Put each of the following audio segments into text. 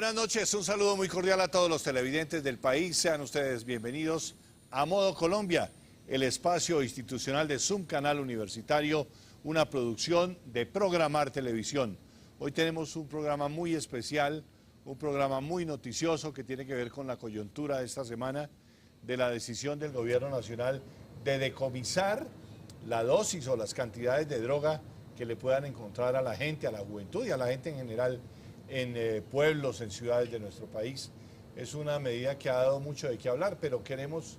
Buenas noches, un saludo muy cordial a todos los televidentes del país. Sean ustedes bienvenidos a Modo Colombia, el espacio institucional de Zoom Canal Universitario, una producción de Programar Televisión. Hoy tenemos un programa muy especial, un programa muy noticioso que tiene que ver con la coyuntura de esta semana de la decisión del Gobierno Nacional de decomisar la dosis o las cantidades de droga que le puedan encontrar a la gente, a la juventud y a la gente en general en pueblos, en ciudades de nuestro país. Es una medida que ha dado mucho de qué hablar, pero queremos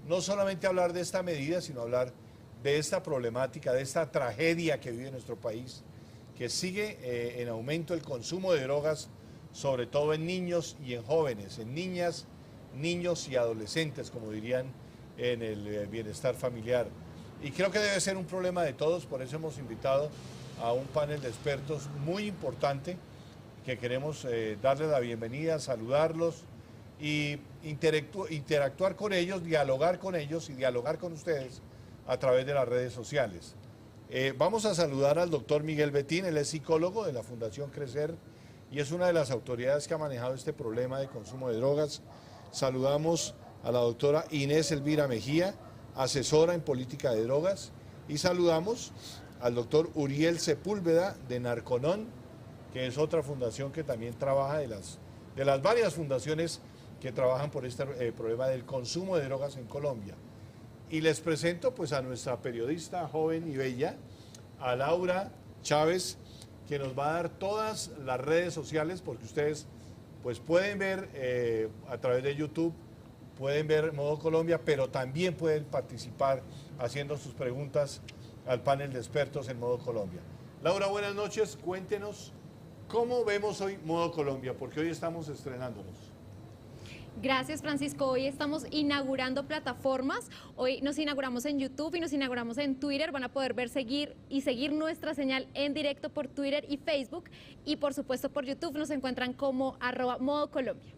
no solamente hablar de esta medida, sino hablar de esta problemática, de esta tragedia que vive nuestro país, que sigue en aumento el consumo de drogas, sobre todo en niños y en jóvenes, en niñas, niños y adolescentes, como dirían en el bienestar familiar. Y creo que debe ser un problema de todos, por eso hemos invitado a un panel de expertos muy importante, que queremos darles la bienvenida, saludarlos y interactuar con ellos, dialogar con ellos y dialogar con ustedes a través de las redes sociales. Vamos a saludar al doctor Miguel Betín, él es psicólogo de la Fundación Crecer y es una de las autoridades que ha manejado este problema de consumo de drogas. Saludamos a la doctora Inés Elvira Mejía, asesora en política de drogas, y saludamos al doctor Uriel Sepúlveda de Narconon, que es otra fundación que también trabaja de las varias fundaciones que trabajan por este problema del consumo de drogas en Colombia. Y les presento pues a nuestra periodista joven y bella, a Laura Chávez, que nos va a dar todas las redes sociales, porque ustedes pues pueden ver a través de YouTube, pueden ver Modo Colombia, pero también pueden participar haciendo sus preguntas al panel de expertos en Modo Colombia. Laura, buenas noches, cuéntenos cómo vemos hoy Modo Colombia, porque hoy estamos estrenándonos. Gracias, Francisco. Hoy estamos inaugurando plataformas. Hoy nos inauguramos en YouTube y nos inauguramos en Twitter. Van a poder ver, seguir nuestra señal en directo por Twitter y Facebook. Y por supuesto por YouTube nos encuentran como @ModoColombia.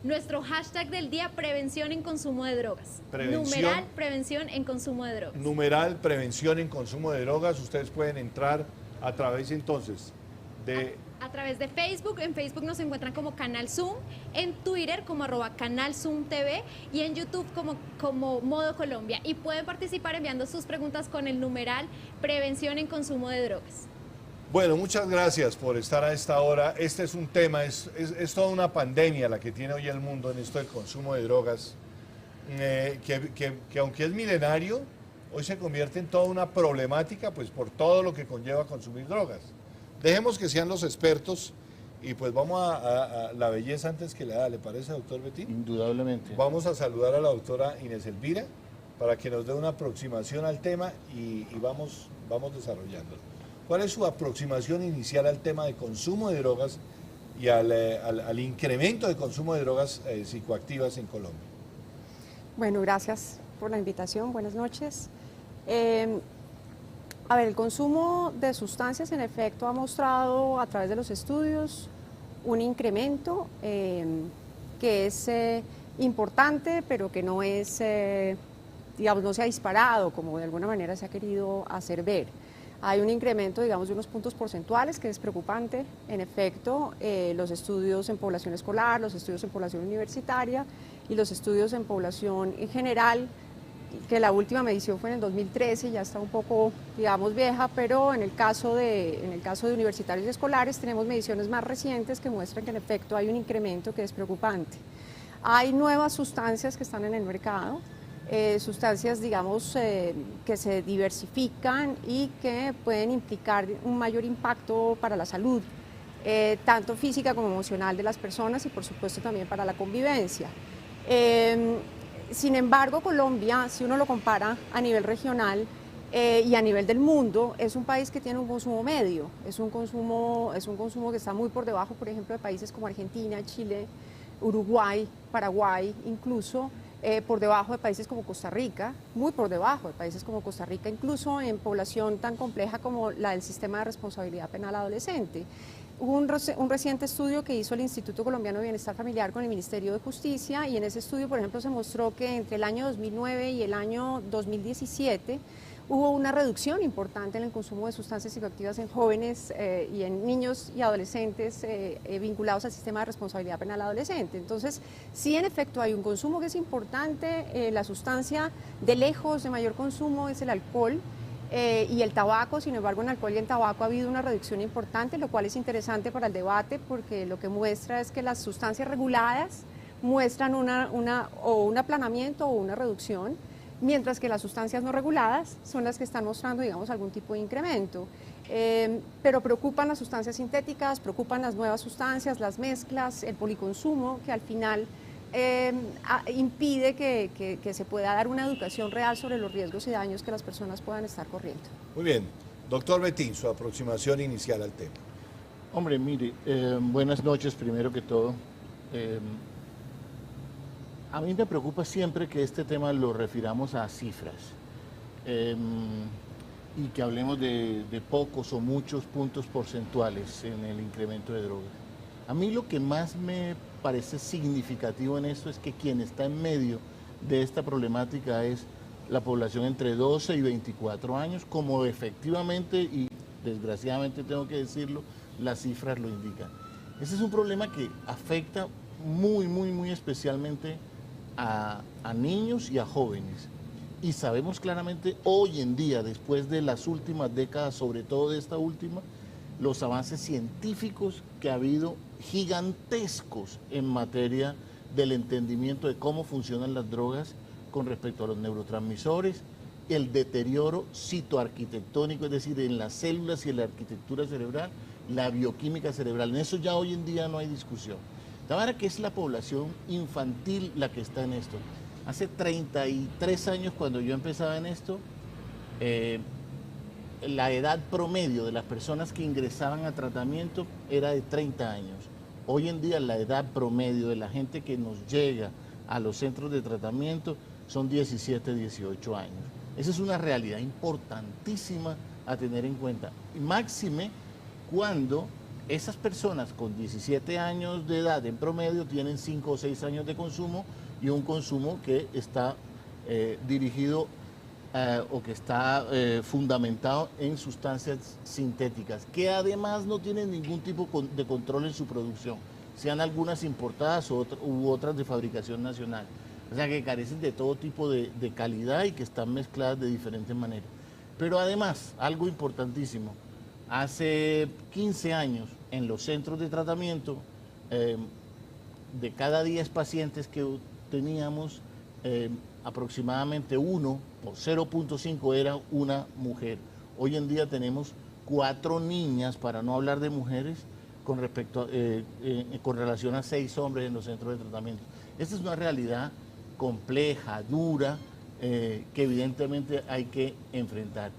Nuestro hashtag del día, prevención en consumo de drogas. Numeral prevención en consumo de drogas. Numeral prevención en consumo de drogas. Ustedes pueden entrar a través entonces de... A través de Facebook. En Facebook nos encuentran como Canal Zoom, en Twitter como @Canal Zoom TV y en YouTube como Modo Colombia. Y pueden participar enviando sus preguntas con el numeral prevención en consumo de drogas. Bueno, muchas gracias por estar a esta hora. Este es un tema, es toda una pandemia la que tiene hoy el mundo en esto del consumo de drogas, que aunque es milenario, hoy se convierte en toda una problemática, pues por todo lo que conlleva consumir drogas. Dejemos que sean los expertos y pues vamos a la belleza antes que la edad, ¿le parece, doctor Betín? Indudablemente. Vamos a saludar a la doctora Inés Elvira para que nos dé una aproximación al tema y vamos desarrollándolo. ¿Cuál es su aproximación inicial al tema de consumo de drogas y al incremento de consumo de drogas psicoactivas en Colombia? Bueno, gracias por la invitación. Buenas noches. A ver, el consumo de sustancias en efecto ha mostrado a través de los estudios un incremento que es importante, pero que no es, digamos, no se ha disparado como de alguna manera se ha querido hacer ver. Hay un incremento, digamos, de unos puntos porcentuales que es preocupante. En efecto, los estudios en población escolar, los estudios en población universitaria y los estudios en población en general, que la última medición fue en el 2013, ya está un poco, digamos, vieja, pero en el caso de universitarios y escolares tenemos mediciones más recientes que muestran que en efecto hay un incremento que es preocupante. Hay nuevas sustancias que están en el mercado, sustancias, digamos, que se diversifican y que pueden implicar un mayor impacto para la salud, tanto física como emocional de las personas y por supuesto también para la convivencia. Sin embargo, Colombia, si uno lo compara a nivel regional y a nivel del mundo, es un país que tiene un consumo medio, es un consumo que está muy por debajo, por ejemplo, de países como Argentina, Chile, Uruguay, Paraguay, incluso por debajo de países como Costa Rica, muy por debajo de países como Costa Rica, incluso en población tan compleja como la del sistema de responsabilidad penal adolescente. Hubo un reciente estudio que hizo el Instituto Colombiano de Bienestar Familiar con el Ministerio de Justicia y en ese estudio, por ejemplo, se mostró que entre el año 2009 y el año 2017 hubo una reducción importante en el consumo de sustancias psicoactivas en jóvenes y en niños y adolescentes vinculados al sistema de responsabilidad penal adolescente. Entonces, sí, en efecto, hay un consumo que es importante. La sustancia de lejos de mayor consumo es el alcohol y el tabaco. Sin embargo, en alcohol y en tabaco ha habido una reducción importante, lo cual es interesante para el debate porque lo que muestra es que las sustancias reguladas muestran un aplanamiento o una reducción, mientras que las sustancias no reguladas son las que están mostrando, digamos, algún tipo de incremento. Pero preocupan las sustancias sintéticas, preocupan las nuevas sustancias, las mezclas, el policonsumo, que al final impide que se pueda dar una educación real sobre los riesgos y daños que las personas puedan estar corriendo. Muy bien. Doctor Betín, su aproximación inicial al tema. Hombre, mire, buenas noches primero que todo. A mí me preocupa siempre que este tema lo refiramos a cifras y que hablemos de pocos o muchos puntos porcentuales en el incremento de drogas. A mí lo que más me parece significativo en esto es que quien está en medio de esta problemática es la población entre 12 y 24 años, como efectivamente y desgraciadamente tengo que decirlo, las cifras lo indican. Ese es un problema que afecta muy especialmente a niños y a jóvenes. Y sabemos claramente hoy en día, después de las últimas décadas, sobre todo de esta última, los avances científicos que ha habido gigantescos en materia del entendimiento de cómo funcionan las drogas con respecto a los neurotransmisores, el deterioro citoarquitectónico, es decir, en las células y en la arquitectura cerebral, la bioquímica cerebral. En eso ya hoy en día no hay discusión. De manera que es la población infantil la que está en esto. Hace 33 años, cuando yo empezaba en esto, la edad promedio de las personas que ingresaban a tratamiento era de 30 años. Hoy en día la edad promedio de la gente que nos llega a los centros de tratamiento son 17, 18 años. Esa es una realidad importantísima a tener en cuenta. Y máxime cuando esas personas con 17 años de edad en promedio tienen 5 o 6 años de consumo y un consumo que está dirigido o que está fundamentado en sustancias sintéticas, que además no tienen ningún tipo de control en su producción, sean algunas importadas u otras de fabricación nacional. O sea, que carecen de todo tipo de calidad y que están mezcladas de diferentes maneras. Pero además, algo importantísimo, hace 15 años en los centros de tratamiento, de cada 10 pacientes que teníamos, aproximadamente 1 o 0.5 era una mujer. Hoy en día tenemos 4 niñas, para no hablar de mujeres, con relación a 6 hombres en los centros de tratamiento. Esta es una realidad compleja, dura, que evidentemente hay que enfrentar.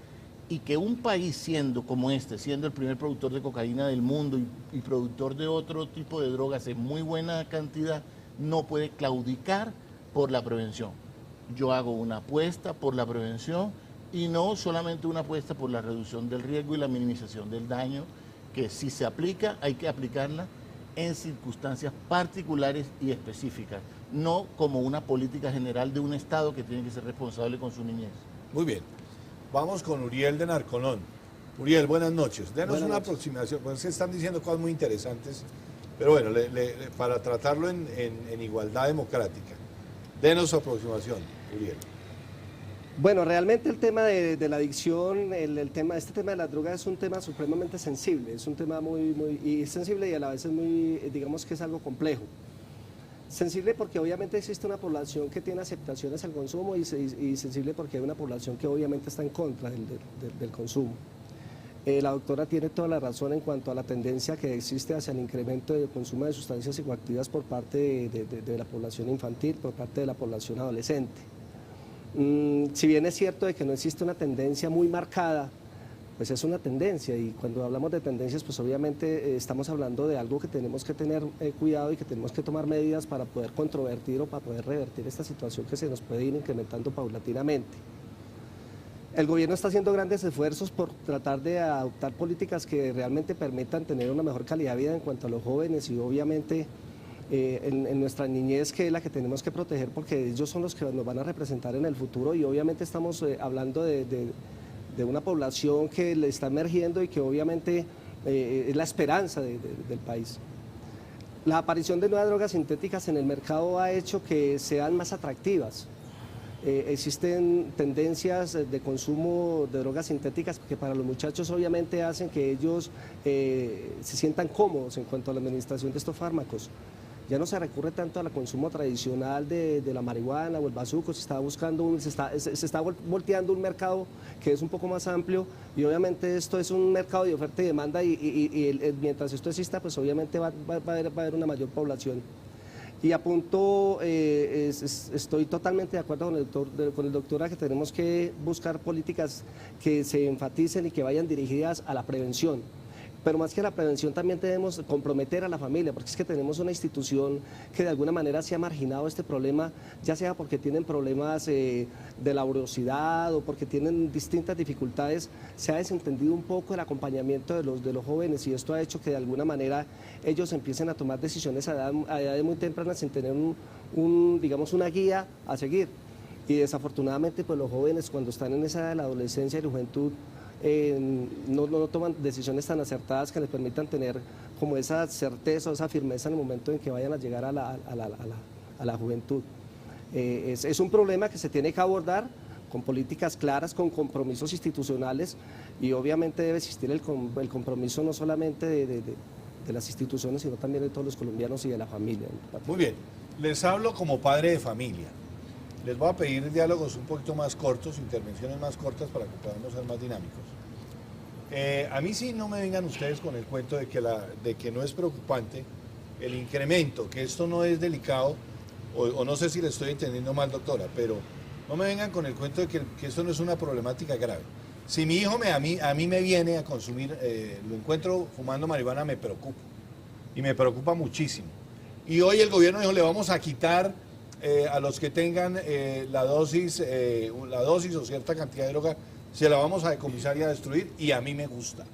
Y que un país siendo como este, siendo el primer productor de cocaína del mundo y productor de otro tipo de drogas en muy buena cantidad, no puede claudicar por la prevención. Yo hago una apuesta por la prevención y no solamente una apuesta por la reducción del riesgo y la minimización del daño, que si se aplica, hay que aplicarla en circunstancias particulares y específicas, no como una política general de un Estado que tiene que ser responsable con su niñez. Muy bien. Vamos con Uriel de Narcolón. Uriel, buenas noches. Denos una aproximación, pues se están diciendo cosas muy interesantes, pero bueno, para tratarlo en igualdad democrática. Denos su aproximación, Uriel. Bueno, realmente el tema de la adicción, este tema de las drogas es un tema supremamente sensible, es un tema muy sensible y a la vez es muy, digamos que es algo complejo. Sensible porque obviamente existe una población que tiene aceptaciones al consumo y sensible porque hay una población que obviamente está en contra del consumo. La doctora tiene toda la razón en cuanto a la tendencia que existe hacia el incremento del consumo de sustancias psicoactivas por parte de la población infantil, por parte de la población adolescente. Si bien es cierto de que no existe una tendencia muy marcada, pues es una tendencia, y cuando hablamos de tendencias, pues obviamente estamos hablando de algo que tenemos que tener cuidado y que tenemos que tomar medidas para poder controvertir o para poder revertir esta situación que se nos puede ir incrementando paulatinamente. El gobierno está haciendo grandes esfuerzos por tratar de adoptar políticas que realmente permitan tener una mejor calidad de vida en cuanto a los jóvenes y obviamente en nuestra niñez, que es la que tenemos que proteger porque ellos son los que nos van a representar en el futuro, y obviamente estamos hablando de una población que le está emergiendo y que obviamente es la esperanza del país. La aparición de nuevas drogas sintéticas en el mercado ha hecho que sean más atractivas. Existen tendencias de consumo de drogas sintéticas que para los muchachos obviamente hacen que ellos se sientan cómodos en cuanto a la administración de estos fármacos. Ya no se recurre tanto al consumo tradicional de la marihuana o el bazuco, se está volteando un mercado que es un poco más amplio y obviamente esto es un mercado de oferta y demanda y mientras esto exista pues obviamente va a haber una mayor población. Y apunto, estoy totalmente de acuerdo con el doctor a que tenemos que buscar políticas que se enfaticen y que vayan dirigidas a la prevención. Pero más que a la prevención también debemos comprometer a la familia, porque es que tenemos una institución que de alguna manera se ha marginado este problema, ya sea porque tienen problemas de laboriosidad o porque tienen distintas dificultades, se ha desentendido un poco el acompañamiento de los jóvenes y esto ha hecho que de alguna manera ellos empiecen a tomar decisiones a edades muy tempranas sin tener digamos, una guía a seguir. Y desafortunadamente pues los jóvenes cuando están en esa edad de la adolescencia y la juventud, no toman decisiones tan acertadas que les permitan tener como esa certeza o esa firmeza en el momento en que vayan a llegar a la juventud. Es un problema que se tiene que abordar con políticas claras, con compromisos institucionales y obviamente debe existir el compromiso no solamente de las instituciones sino también de todos los colombianos y de la familia. Muy bien, les hablo como padre de familia. Les voy a pedir diálogos un poquito más cortos, intervenciones más cortas para que podamos ser más dinámicos. A mí sí no me vengan ustedes con el cuento de que no es preocupante el incremento, que esto no es delicado, o no sé si le estoy entendiendo mal, doctora, pero no me vengan con el cuento de que esto no es una problemática grave. Si mi hijo a mí me viene a consumir, lo encuentro fumando marihuana, me preocupa, y me preocupa muchísimo. Y hoy el gobierno dijo, le vamos a quitar a los que tengan la dosis o cierta cantidad de droga, se la vamos a decomisar y a destruir, y a mí me gusta.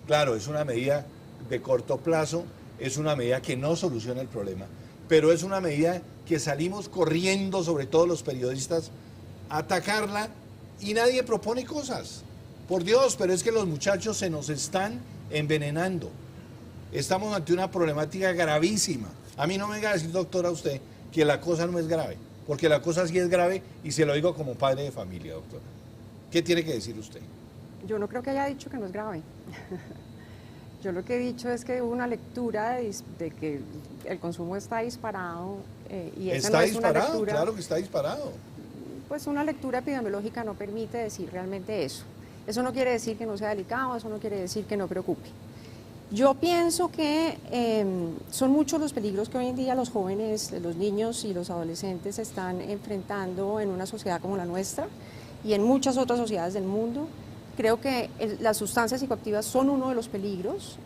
Claro, es una medida de corto plazo, es una medida que no soluciona el problema, pero es una medida que salimos corriendo, sobre todo los periodistas, a atacarla y nadie propone cosas. Por Dios, pero es que los muchachos se nos están envenenando. Estamos ante una problemática gravísima. A mí no me venga a decir, doctora, usted que la cosa no es grave, porque la cosa sí es grave y se lo digo como padre de familia, doctora. ¿Qué tiene que decir usted? Yo no creo que haya dicho que no es grave. Yo lo que he dicho es que hubo una lectura de que el consumo está disparado y esa está no es disparado, una lectura, claro que está disparado. pues una lectura epidemiológica no permite decir realmente eso. Eso no quiere decir que no sea delicado, eso no quiere decir que no preocupe. Yo pienso que son muchos los peligros que hoy en día los jóvenes, los niños y los adolescentes están enfrentando en una sociedad como la nuestra y en muchas otras sociedades del mundo. Creo que las sustancias psicoactivas son uno de los peligros.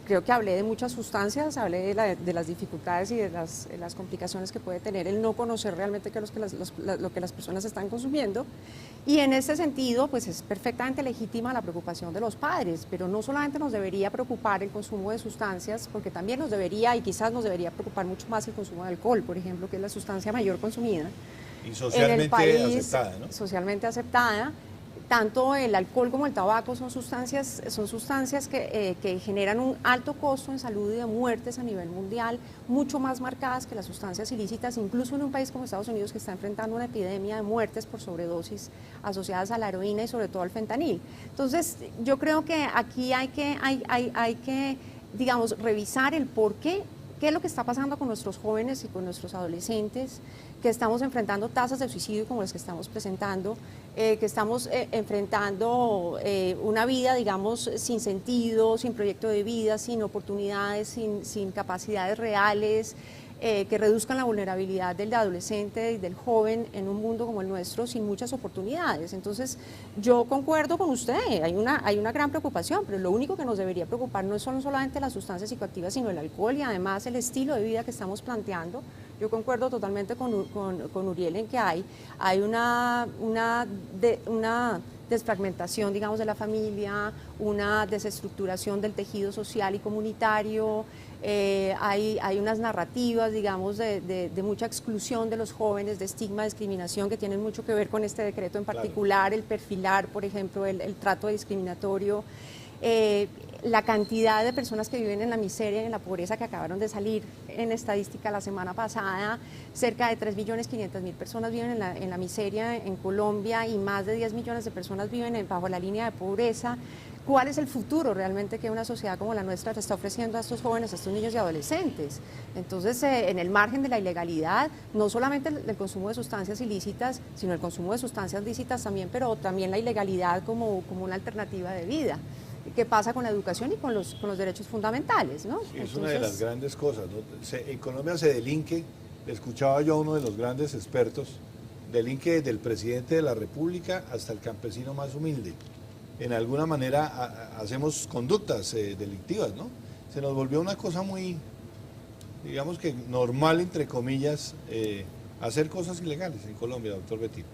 Creo que hablé de muchas sustancias, hablé de las dificultades y de las complicaciones que puede tener el no conocer realmente qué es lo que las personas están consumiendo. Y en este sentido, pues es perfectamente legítima la preocupación de los padres, pero no solamente nos debería preocupar el consumo de sustancias, porque también nos debería, y quizás nos debería preocupar mucho más el consumo de alcohol, por ejemplo, que es la sustancia mayor consumida. Y socialmente en el país, aceptada, ¿no? Socialmente aceptada. Tanto el alcohol como el tabaco son sustancias que generan un alto costo en salud y de muertes a nivel mundial, mucho más marcadas que las sustancias ilícitas, incluso en un país como Estados Unidos que está enfrentando una epidemia de muertes por sobredosis asociadas a la heroína y sobre todo al fentanil. Entonces, yo creo que aquí hay que digamos, revisar el por qué es lo que está pasando con nuestros jóvenes y con nuestros adolescentes, que estamos enfrentando tasas de suicidio como las que estamos presentando, que estamos enfrentando una vida, digamos, sin sentido, sin proyecto de vida, sin oportunidades, sin capacidades reales, que reduzcan la vulnerabilidad del adolescente y del joven en un mundo como el nuestro sin muchas oportunidades. Entonces, yo concuerdo con usted, hay una gran preocupación, pero lo único que nos debería preocupar no son solamente las sustancias psicoactivas, sino el alcohol y además el estilo de vida que estamos planteando Yo concuerdo totalmente con Uriel en que hay una desfragmentación, digamos, de la familia, una desestructuración del tejido social y comunitario, hay unas narrativas, digamos, de mucha exclusión de los jóvenes, de estigma, discriminación, que tienen mucho que ver con este decreto en particular, claro. El perfilar, por ejemplo, el trato discriminatorio, la cantidad de personas que viven en la miseria y en la pobreza que acabaron de salir en estadística la semana pasada, cerca de 3.500.000 personas viven en la miseria en Colombia y más de 10 millones de personas viven bajo la línea de pobreza. ¿Cuál es el futuro realmente que una sociedad como la nuestra le está ofreciendo a estos jóvenes, a estos niños y adolescentes? Entonces, en el margen de la ilegalidad, no solamente el consumo de sustancias ilícitas, sino el consumo de sustancias lícitas también, pero también la ilegalidad como una alternativa de vida. ¿Qué pasa con la educación y con los derechos fundamentales, ¿no? Sí, es entonces, una de las grandes cosas, ¿no? En Colombia se delinque, escuchaba yo a uno de los grandes expertos, delinque desde el presidente de la República hasta el campesino más humilde. En alguna manera hacemos conductas delictivas, ¿no? Se nos volvió una cosa muy, digamos que normal, entre comillas, hacer cosas ilegales en Colombia, doctor Bettino.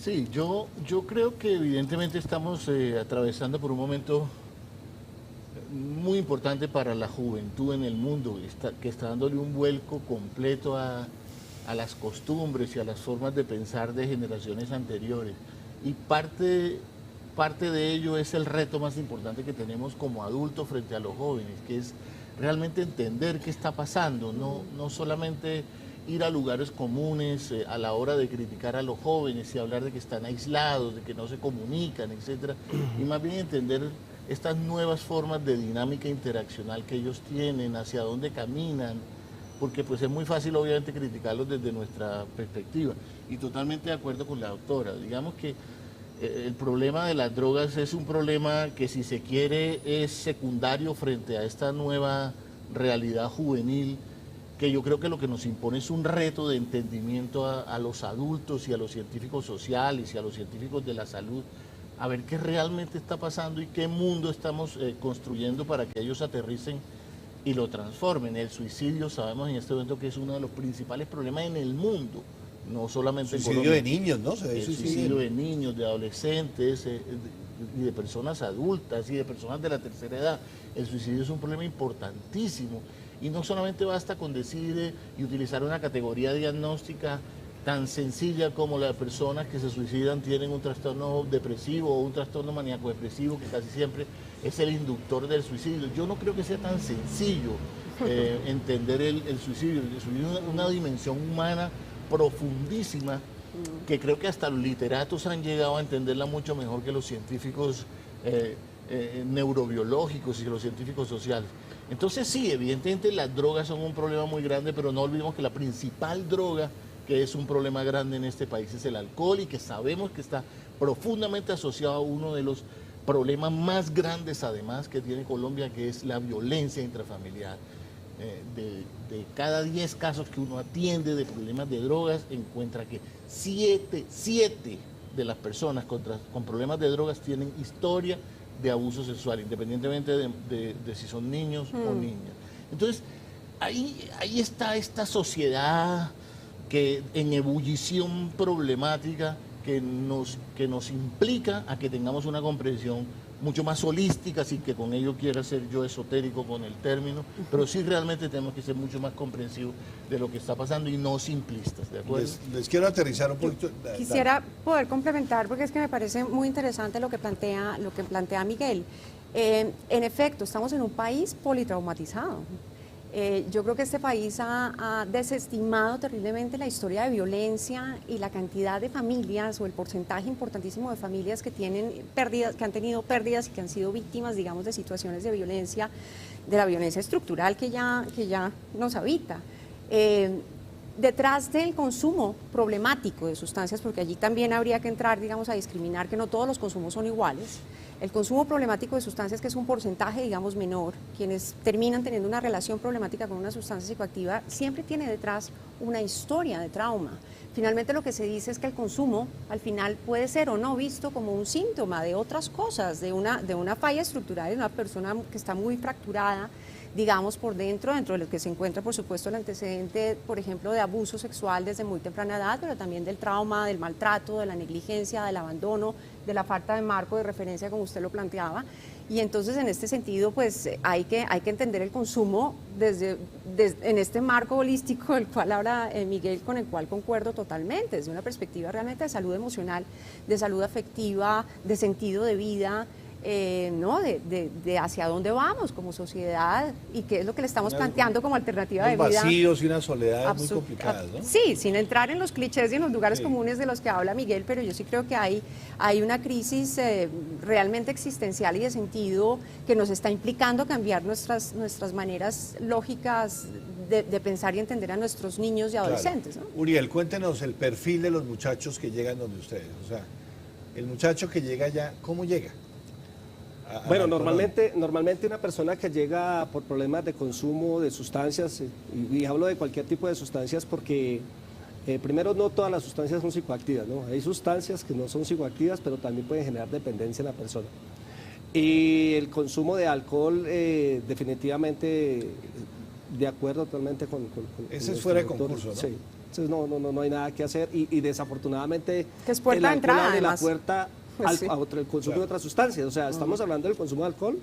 Sí, yo creo que evidentemente estamos atravesando por un momento muy importante para la juventud en el mundo, que está dándole un vuelco completo a las costumbres y a las formas de pensar de generaciones anteriores. Y parte de ello es el reto más importante que tenemos como adultos frente a los jóvenes, que es realmente entender qué está pasando, no solamente ir a lugares comunes a la hora de criticar a los jóvenes y hablar de que están aislados, de que no se comunican, etcétera, y más bien entender estas nuevas formas de dinámica interaccional que ellos tienen, hacia dónde caminan, porque pues es muy fácil obviamente criticarlos desde nuestra perspectiva. Y totalmente de acuerdo con la doctora, digamos que el problema de las drogas es un problema que, si se quiere, es secundario frente a esta nueva realidad juvenil, que yo creo que lo que nos impone es un reto de entendimiento a los adultos y a los científicos sociales y a los científicos de la salud, a ver qué realmente está pasando y qué mundo estamos construyendo para que ellos aterricen y lo transformen. El suicidio, sabemos en este momento que es uno de los principales problemas en el mundo, no solamente en Colombia. Suicidio de niños, ¿no? El suicidio de niños, de adolescentes, y de personas adultas y de personas de la tercera edad. El suicidio es un problema importantísimo. Y no solamente basta con decir y utilizar una categoría diagnóstica tan sencilla como las personas que se suicidan tienen un trastorno depresivo o un trastorno maníaco-depresivo, que casi siempre es el inductor del suicidio. Yo no creo que sea tan sencillo entender el suicidio. El suicidio es una dimensión humana profundísima que creo que hasta los literatos han llegado a entenderla mucho mejor que los científicos neurobiológicos y los científicos sociales. Entonces sí, evidentemente las drogas son un problema muy grande, pero no olvidemos que la principal droga que es un problema grande en este país es el alcohol, y que sabemos que está profundamente asociado a uno de los problemas más grandes además que tiene Colombia, que es la violencia intrafamiliar. De cada 10 casos que uno atiende de problemas de drogas, encuentra que 7 de las personas con problemas de drogas tienen historia de abuso sexual, independientemente de si son niños o niñas. Entonces, ahí está esta sociedad que en ebullición problemática que nos implica a que tengamos una comprensión mucho más holística, sin que con ello quiera ser yo esotérico con el término, pero sí realmente tenemos que ser mucho más comprensivos de lo que está pasando y no simplistas, ¿de acuerdo? Les quiero aterrizar un poquito. Quisiera poder complementar, porque es que me parece muy interesante lo que plantea Miguel. En efecto, estamos en un país politraumatizado. Yo creo que este país ha desestimado terriblemente la historia de violencia y la cantidad de familias, o el porcentaje importantísimo de familias que tienen pérdidas, que han tenido pérdidas y que han sido víctimas, digamos, de situaciones de violencia, de la violencia estructural que ya nos habita. Detrás del consumo problemático de sustancias, porque allí también habría que entrar, digamos, a discriminar que no todos los consumos son iguales. El consumo problemático de sustancias, que es un porcentaje, digamos, menor, quienes terminan teniendo una relación problemática con una sustancia psicoactiva, siempre tiene detrás una historia de trauma. Finalmente lo que se dice es que el consumo al final puede ser o no visto como un síntoma de otras cosas, de una falla estructural, de una persona que está muy fracturada, digamos, por dentro de lo que se encuentra, por supuesto, el antecedente, por ejemplo, de abuso sexual desde muy temprana edad, pero también del trauma, del maltrato, de la negligencia, del abandono, de la falta de marco de referencia, como usted lo planteaba. Y entonces, en este sentido, pues hay que entender el consumo en este marco holístico del cual habla Miguel, con el cual concuerdo totalmente, desde una perspectiva realmente de salud emocional, de salud afectiva, de sentido de vida, ¿no? de hacia dónde vamos como sociedad y qué es lo que le estamos planteando como alternativa de vida. Unos vacíos y unas soledades muy complicadas, ¿no? Sí, sin entrar en los clichés y en los lugares comunes de los que habla Miguel, pero yo sí creo que hay una crisis realmente existencial y de sentido que nos está implicando cambiar nuestras maneras lógicas de pensar y entender a nuestros niños y adolescentes, ¿no? Uriel, cuéntenos el perfil de los muchachos que llegan donde ustedes. O sea, el muchacho que llega allá, ¿cómo llega? Bueno, normalmente una persona que llega por problemas de consumo de sustancias, y hablo de cualquier tipo de sustancias porque primero no todas las sustancias son psicoactivas, ¿no? Hay sustancias que no son psicoactivas, pero también pueden generar dependencia en la persona. Y el consumo de alcohol definitivamente de acuerdo totalmente con ese es fuera de concurso, ¿no? Sí. Entonces no hay nada que hacer y desafortunadamente que es puerta de entrada, abre la además. puerta el consumo de otras sustancias. O sea, estamos hablando del consumo de alcohol.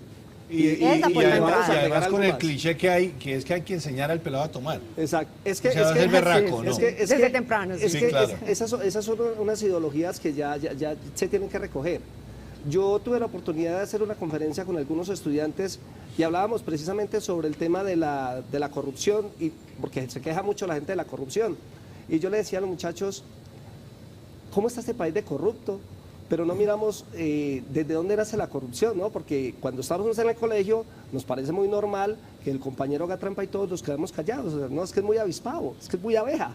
Y además con el cliché que hay, que es que hay que enseñar al pelado a tomar. Exacto. Es el berraco, ¿no? Desde temprano. Esas son unas ideologías que ya se tienen que recoger. Yo tuve la oportunidad de hacer una conferencia con algunos estudiantes y hablábamos precisamente sobre el tema de la corrupción, porque se queja mucho la gente de la corrupción. Y yo le decía a los muchachos, ¿cómo está este país de corrupto? Pero no miramos desde dónde nace la corrupción, ¿no? Porque cuando estamos en el colegio nos parece muy normal que el compañero haga trampa y todos nos quedamos callados. O sea, no, es que es muy avispado, es que es muy abeja.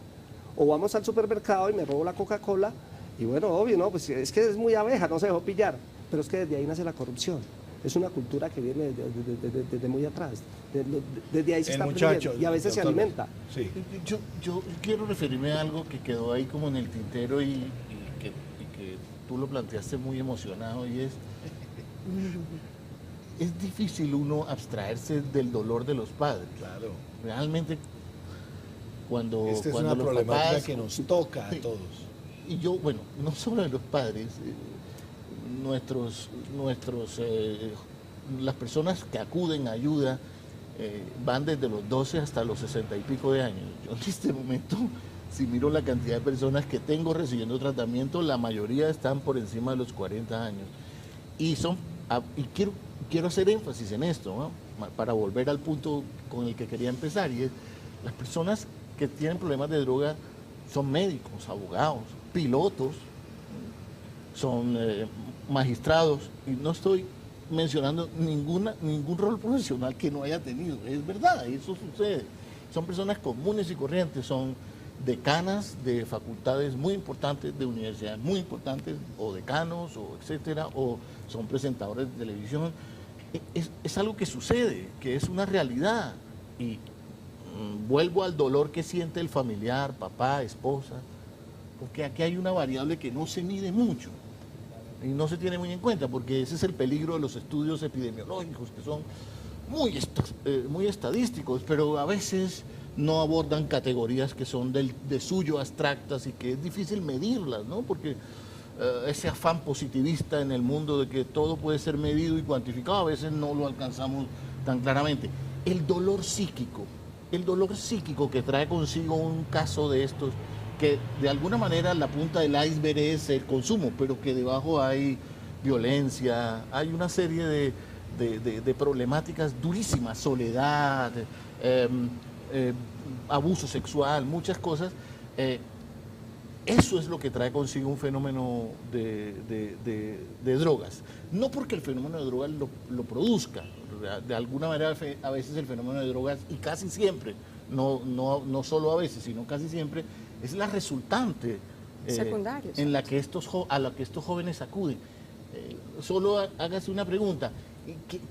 O vamos al supermercado y me robo la Coca-Cola y bueno, obvio, ¿no? Pues es que es muy abeja, no se dejó pillar. Pero es que desde ahí nace la corrupción. Es una cultura que viene desde muy atrás. Desde ahí se está aprendiendo y a veces se alimenta. Sí. Yo quiero referirme a algo que quedó ahí como en el tintero y que tú lo planteaste muy emocionado y es difícil uno abstraerse del dolor de los padres. Claro. Realmente cuando Esta es cuando una los problemática papás, que nos toca a todos. Y yo, bueno, no solo de los padres, las personas que acuden a ayuda van desde los 12 hasta los 60 y pico de años. Yo en este momento, si miro la cantidad de personas que tengo recibiendo tratamiento, la mayoría están por encima de los 40 años. Y quiero hacer énfasis en esto, ¿no? Para volver al punto con el que quería empezar, y es las personas que tienen problemas de droga son médicos, abogados, pilotos, son magistrados, y no estoy mencionando ningún rol profesional que no haya tenido. Es verdad, eso sucede. Son personas comunes y corrientes, son decanas de facultades muy importantes, de universidades muy importantes, o decanos, o etcétera, o son presentadores de televisión. Es algo que sucede, que es una realidad. Y vuelvo al dolor que siente el familiar, papá, esposa, porque aquí hay una variable que no se mide mucho y no se tiene muy en cuenta, porque ese es el peligro de los estudios epidemiológicos, que son muy estadísticos, pero a veces no abordan categorías que son de suyo abstractas y que es difícil medirlas, ¿no? Porque ese afán positivista en el mundo de que todo puede ser medido y cuantificado, a veces no lo alcanzamos tan claramente. El dolor psíquico que trae consigo un caso de estos, que de alguna manera la punta del iceberg es el consumo, pero que debajo hay violencia, hay una serie de problemáticas durísimas, soledad, abuso sexual, muchas cosas. Eso es lo que trae consigo un fenómeno de drogas. No porque el fenómeno de drogas lo produzca, de alguna manera a veces el fenómeno de drogas, y casi siempre, no solo a veces, sino casi siempre, es la resultante en la que a la que estos jóvenes acuden. Solo hágase una pregunta: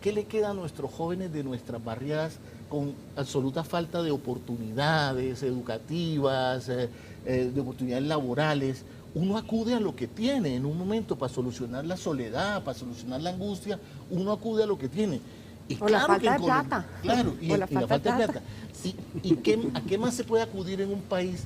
¿qué le queda a nuestros jóvenes de nuestras barriadas con absoluta falta de oportunidades educativas, de oportunidades laborales? Uno acude a lo que tiene en un momento para solucionar la soledad, para solucionar la angustia, uno acude a lo que tiene. Y O la claro que falta en de plata. Claro, O la falta de plata. ¿A qué más se puede acudir en un país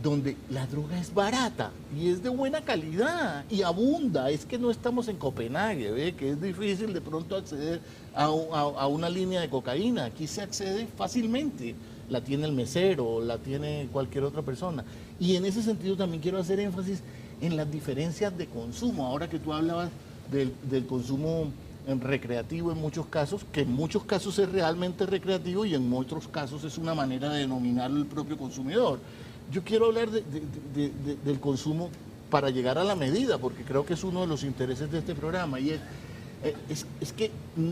donde la droga es barata y es de buena calidad y abunda? Es que no estamos en Copenhague, ¿ve? Que es difícil de pronto acceder a una línea de cocaína. Aquí se accede fácilmente. La tiene el mesero, la tiene cualquier otra persona. Y en ese sentido también quiero hacer énfasis en las diferencias de consumo. Ahora que tú hablabas del consumo recreativo en muchos casos, que en muchos casos es realmente recreativo y en otros casos es una manera de denominar el propio consumidor. Yo quiero hablar del consumo para llegar a la medida, porque creo que es uno de los intereses de este programa, y es que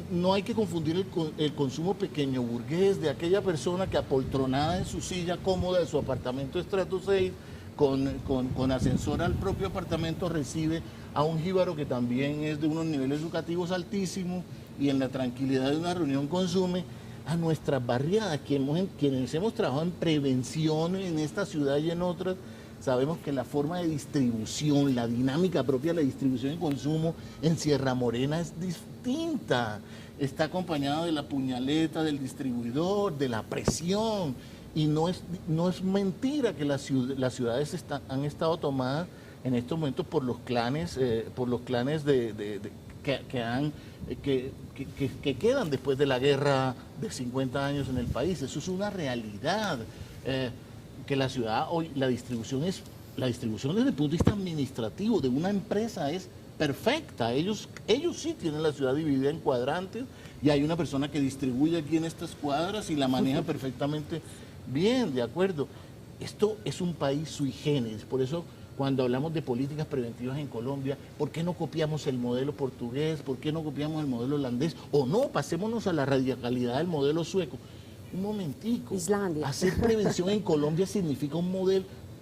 no hay que confundir el consumo pequeño burgués de aquella persona que apoltronada en su silla cómoda de su apartamento estrato 6, con ascensor al propio apartamento, recibe a un jíbaro que también es de unos niveles educativos altísimos y en la tranquilidad de una reunión consume, a nuestras barriadas, quienes hemos trabajado en prevención en esta ciudad y en otras. Sabemos que la forma de distribución, la dinámica propia de la distribución y consumo en Sierra Morena es distinta. Está acompañado de la puñaleta del distribuidor, de la presión. Y no es mentira que las ciudades han estado tomadas en estos momentos por los clanes, que quedan después de la guerra de 50 años en el país. Eso es una realidad. Que la ciudad hoy, la distribución desde el punto de vista administrativo de una empresa es perfecta. Ellos sí tienen la ciudad dividida en cuadrantes y hay una persona que distribuye aquí en estas cuadras y la maneja perfectamente bien, de acuerdo. Esto es un país sui generis, por eso cuando hablamos de políticas preventivas en Colombia, ¿por qué no copiamos el modelo portugués? ¿Por qué no copiamos el modelo holandés? O no, pasémonos a la radicalidad del modelo sueco. Un momentico. Islandia. Hacer prevención en Colombia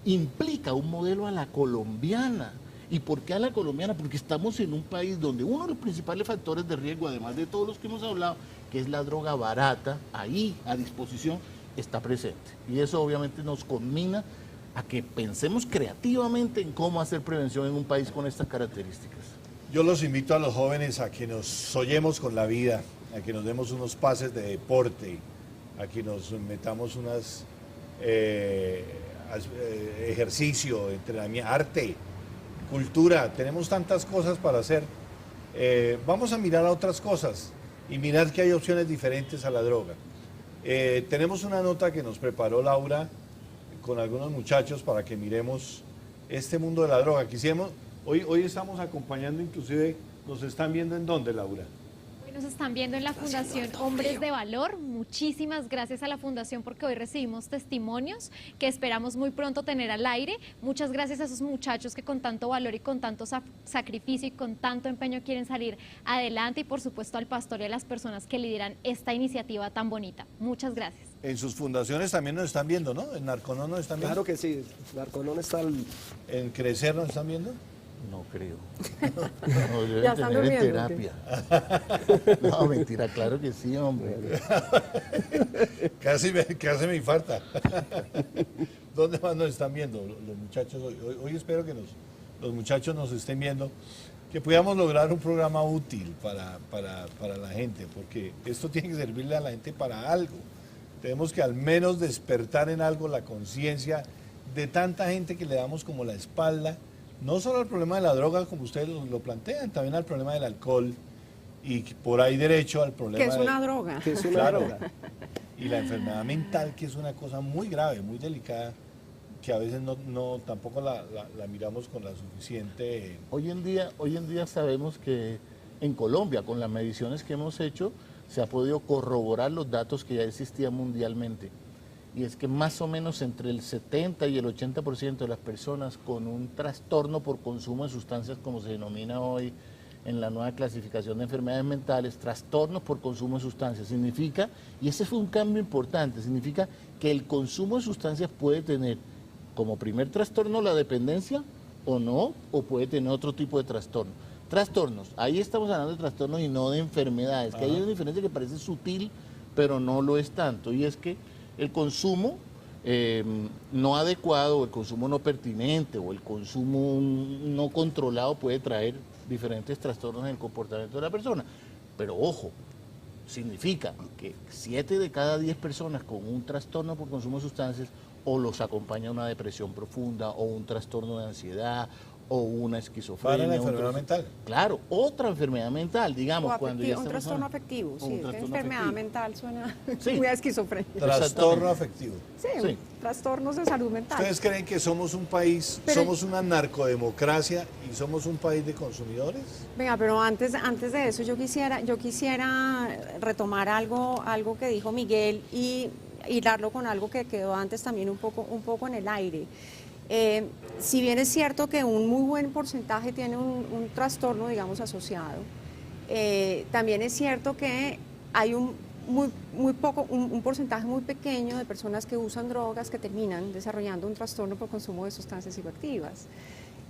implica un modelo a la colombiana. ¿Y por qué a la colombiana? Porque estamos en un país donde uno de los principales factores de riesgo, además de todos los que hemos hablado, que es la droga barata, ahí a disposición, está presente. Y eso obviamente nos conmina a que pensemos creativamente en cómo hacer prevención en un país con estas características. Yo los invito a los jóvenes a que nos soñemos con la vida, a que nos demos unos pases de deporte, a que nos metamos unas ejercicio, entrenamiento, arte, cultura. Tenemos tantas cosas para hacer. Vamos a mirar a otras cosas y mirar que hay opciones diferentes a la droga. Tenemos una nota que nos preparó Laura con algunos muchachos para que miremos este mundo de la droga. Hoy estamos acompañando, inclusive, ¿nos están viendo en dónde, Laura? Nos están viendo en la Fundación Hombres de Valor. Muchísimas gracias a la Fundación porque hoy recibimos testimonios que esperamos muy pronto tener al aire. Muchas gracias a esos muchachos que con tanto valor y con tanto sacrificio y con tanto empeño quieren salir adelante, y por supuesto al pastor y a las personas que lideran esta iniciativa tan bonita. Muchas gracias. En sus fundaciones también nos están viendo, ¿no? En Narconón nos están viendo. Claro que sí, Narconón está En Crecer nos están viendo. No creo. No, deben Ya están tener en durmiendo, terapia. No, mentira, claro que sí, hombre. Casi me infarta. ¿Dónde más nos están viendo los muchachos hoy? Hoy espero que los muchachos nos estén viendo, que podamos lograr un programa útil para la gente, porque esto tiene que servirle a la gente para algo. Tenemos que al menos despertar en algo la conciencia de tanta gente que le damos como la espalda, no solo al problema de la droga, como ustedes lo plantean, también al problema del alcohol y por ahí derecho al problema Que es una droga. que es una Claro. droga. Y la enfermedad mental, que es una cosa muy grave, muy delicada, que a veces tampoco la miramos con la suficiente... Hoy en día sabemos que en Colombia, con las mediciones que hemos hecho, se ha podido corroborar los datos que ya existían mundialmente. Y es que más o menos entre el 70 y el 80% de las personas con un trastorno por consumo de sustancias, como se denomina hoy en la nueva clasificación de enfermedades mentales, trastornos por consumo de sustancias, significa, y ese fue un cambio importante, significa que el consumo de sustancias puede tener como primer trastorno la dependencia o no, o puede tener otro tipo de trastorno. Trastornos, ahí estamos hablando de trastornos y no de enfermedades, que hay una diferencia que parece sutil, pero no lo es tanto, y es que el consumo no adecuado, o el consumo no pertinente, o el consumo no controlado puede traer diferentes trastornos en el comportamiento de la persona. Pero ojo, significa que 7 de cada 10 personas con un trastorno por consumo de sustancias o los acompaña una depresión profunda o un trastorno de ansiedad o una esquizofrenia. Para la enfermedad mental. Claro, otra enfermedad mental, digamos. O cuando afectivo, ya un estamos trastorno hablando- afectivo, o sí, un es que trastorno enfermedad afectivo. mental suena Sí. muy a esquizofrenia. Trastorno afectivo. Sí, Sí. trastornos de salud mental. ¿Ustedes creen que somos un país, Pero- somos una narcodemocracia y somos un país de consumidores? Venga, pero antes de eso yo quisiera retomar algo que dijo Miguel y hilarlo con algo que quedó antes también un poco en el aire. Si bien es cierto que un muy buen porcentaje tiene un trastorno, digamos, asociado, también es cierto que hay un porcentaje muy pequeño de personas que usan drogas que terminan desarrollando un trastorno por consumo de sustancias psicoactivas.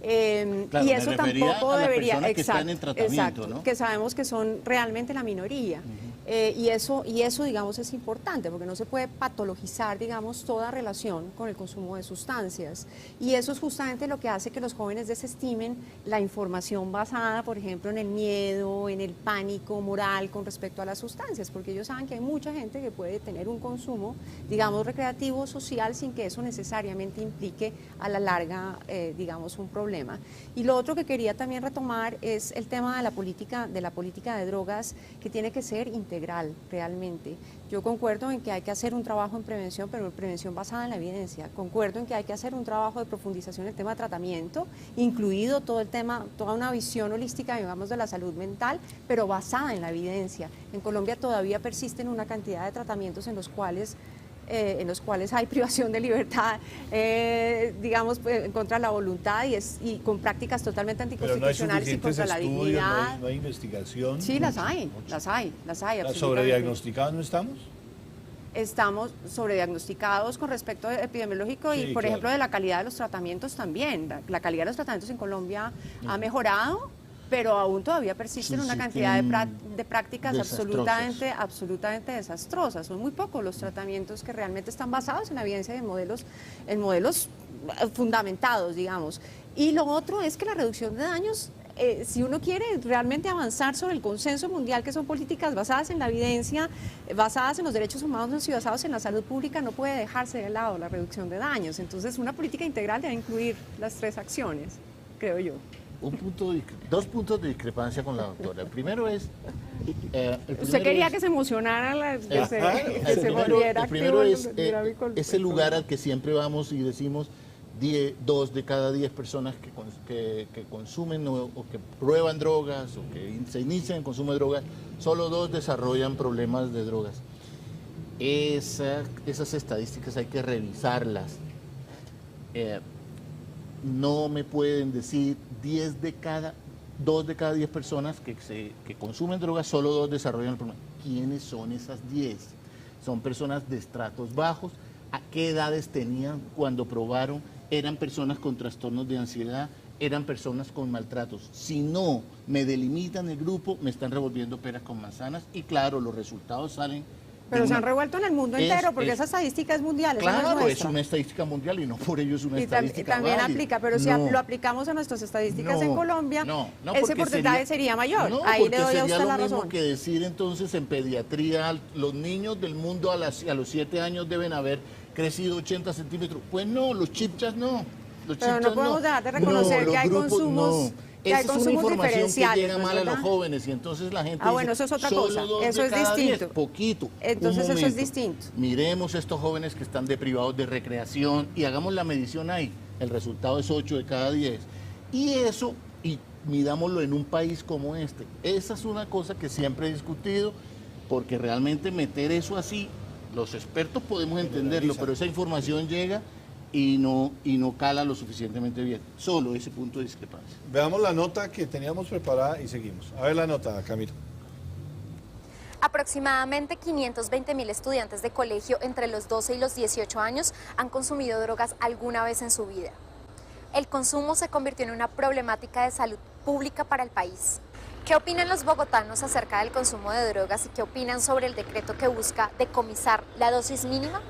Claro, Y me eso refería tampoco a las debería, personas que están en tratamiento, ¿no? que sabemos que son realmente la minoría. Y eso, digamos, es importante, porque no se puede patologizar, digamos, toda relación con el consumo de sustancias. Y eso es justamente lo que hace que los jóvenes desestimen la información basada, por ejemplo, en el miedo, en el pánico moral con respecto a las sustancias, porque ellos saben que hay mucha gente que puede tener un consumo, digamos, recreativo, social, sin que eso necesariamente implique a la larga, digamos, un problema. Y lo otro que quería también retomar es el tema de la política de drogas, que tiene que ser integral realmente. Yo concuerdo en que hay que hacer un trabajo en prevención, pero prevención basada en la evidencia. Concuerdo en que hay que hacer un trabajo de profundización en el tema de tratamiento, incluido todo el tema, toda una visión holística, digamos, de la salud mental, pero basada en la evidencia. En Colombia todavía persisten una cantidad de tratamientos en los cuales hay privación de libertad, digamos, en contra de la voluntad y con prácticas totalmente Pero no hay anticonstitucionales y suficientes contra la estudios, dignidad. no hay investigación. Sí, las hay, absolutamente. ¿Sobrediagnosticados no estamos? Estamos sobrediagnosticados con respecto a epidemiológico y, Sí, por claro. ejemplo, de la calidad de los tratamientos también. La calidad de los tratamientos en Colombia ha mejorado, pero aún todavía persisten una cantidad de prácticas desastrosas. absolutamente desastrosas. Son muy pocos los tratamientos que realmente están basados en la evidencia y en modelos fundamentados, digamos. Y lo otro es que la reducción de daños, si uno quiere realmente avanzar sobre el consenso mundial, que son políticas basadas en la evidencia, basadas en los derechos humanos y basadas en la salud pública, no puede dejarse de lado la reducción de daños. Entonces, una política integral debe incluir las tres acciones, creo yo. Dos puntos de discrepancia con la doctora. El primero es... Usted quería que se emocionara, que se volviera el primero activo es en la dinámica del ese lugar programa. al que siempre vamos y decimos 2 de cada 10 personas que consumen o que prueban drogas o que se inician en consumo de drogas, solo 2 desarrollan problemas de drogas. Esas estadísticas hay que revisarlas. No me pueden decir 2 de cada 10 personas que consumen drogas, solo 2 desarrollan el problema. ¿Quiénes son esas 10? Son personas de estratos bajos. ¿A qué edades tenían cuando probaron? ¿Eran personas con trastornos de ansiedad? ¿Eran personas con maltratos? Si no me delimitan el grupo, me están revolviendo peras con manzanas y claro, los resultados salen. Pero de se una- han revuelto en el mundo entero, porque esa estadística es mundial, esa no Claro, es es nuestra. una estadística mundial y no por ello es una Y estadística también válida. aplica, pero si No. lo aplicamos a nuestras estadísticas en No, Colombia, no, ese porque porcentaje sería mayor. No, Ahí le porque doy a sería usted la lo mismo razón. que decir entonces en pediatría, los niños del mundo a los 7 años deben haber crecido 80 centímetros. Pues no, los chipchas no. Los Pero no chipchas podemos dejar de reconocer los que hay grupos consumos- no. que hay Esa es una consumos información que diferenciales, llega ¿no es mal a los verdad? jóvenes y entonces la gente Bueno, dice, eso es otra "Solo cosa, 2 eso de es cada 10", distinto. poquito. Entonces Un eso es momento. distinto. Miremos estos jóvenes que están deprivados de recreación y hagamos la medición ahí. El resultado es 8 de cada 10. Y eso, y midámoslo en un país como este. Esa es una cosa que siempre he discutido, porque realmente meter eso así, los expertos podemos entenderlo, pero esa información llega y no cala lo suficientemente bien. Solo ese punto de discrepancia. Veamos la nota que teníamos preparada y seguimos. A ver la nota, Camilo. Aproximadamente 520.000 estudiantes de colegio entre los 12 y los 18 años han consumido drogas alguna vez en su vida. El consumo se convirtió en una problemática de salud pública para el país. ¿Qué opinan los bogotanos acerca del consumo de drogas y qué opinan sobre el decreto que busca decomisar la dosis mínima?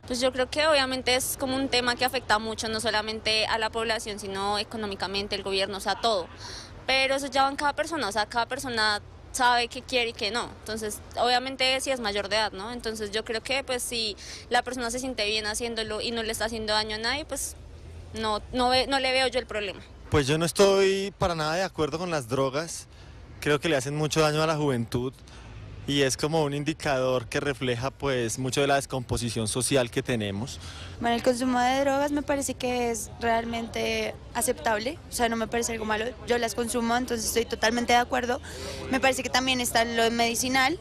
Pues yo creo que obviamente es como un tema que afecta mucho, no solamente a la población, sino económicamente, el gobierno, o sea, todo. Pero eso ya va en cada persona, o sea, cada persona sabe qué quiere y qué no. Entonces, obviamente si es mayor de edad, ¿no? Entonces yo creo que pues si la persona se siente bien haciéndolo y no le está haciendo daño a nadie, pues no le veo yo el problema. Pues yo no estoy para nada de acuerdo con las drogas, creo que le hacen mucho daño a la juventud y es como un indicador que refleja pues mucho de la descomposición social que tenemos. Bueno, el consumo de drogas me parece que es realmente aceptable, o sea, no me parece algo malo, yo las consumo, entonces estoy totalmente de acuerdo. Me parece que también está lo medicinal,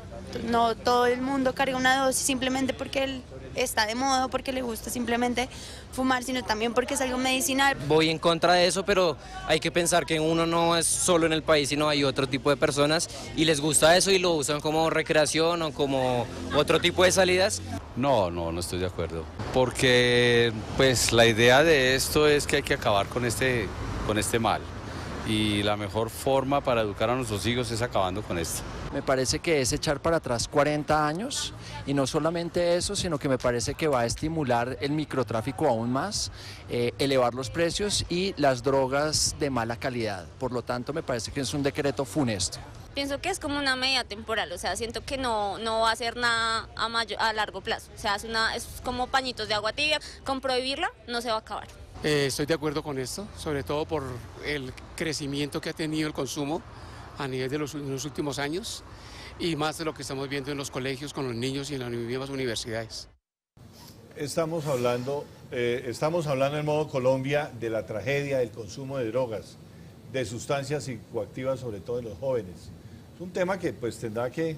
no todo el mundo carga una dosis simplemente porque él está de moda, porque le gusta simplemente fumar, sino también porque es algo medicinal. Voy en contra de eso, pero hay que pensar que uno no es solo en el país, sino hay otro tipo de personas y les gusta eso y lo usan como recreación o como otro tipo de salidas. No estoy de acuerdo, porque pues la idea de esto es que hay que acabar con este mal y la mejor forma para educar a nuestros hijos es acabando con esto. Me parece que es echar para atrás 40 años y no solamente eso, sino que me parece que va a estimular el microtráfico aún más, elevar los precios y las drogas de mala calidad. Por lo tanto, me parece que es un decreto funesto. Pienso que es como una medida temporal, o sea, siento que no va a hacer nada a largo plazo, o sea, es como pañitos de agua tibia, con prohibirla no se va a acabar. Estoy de acuerdo con esto, sobre todo por el crecimiento que ha tenido el consumo a nivel de los últimos años y más de lo que estamos viendo en los colegios con los niños y en las mismas universidades. Estamos hablando en Modo Colombia de la tragedia del consumo de drogas, de sustancias psicoactivas, sobre todo en los jóvenes. Es un tema que pues tendrá que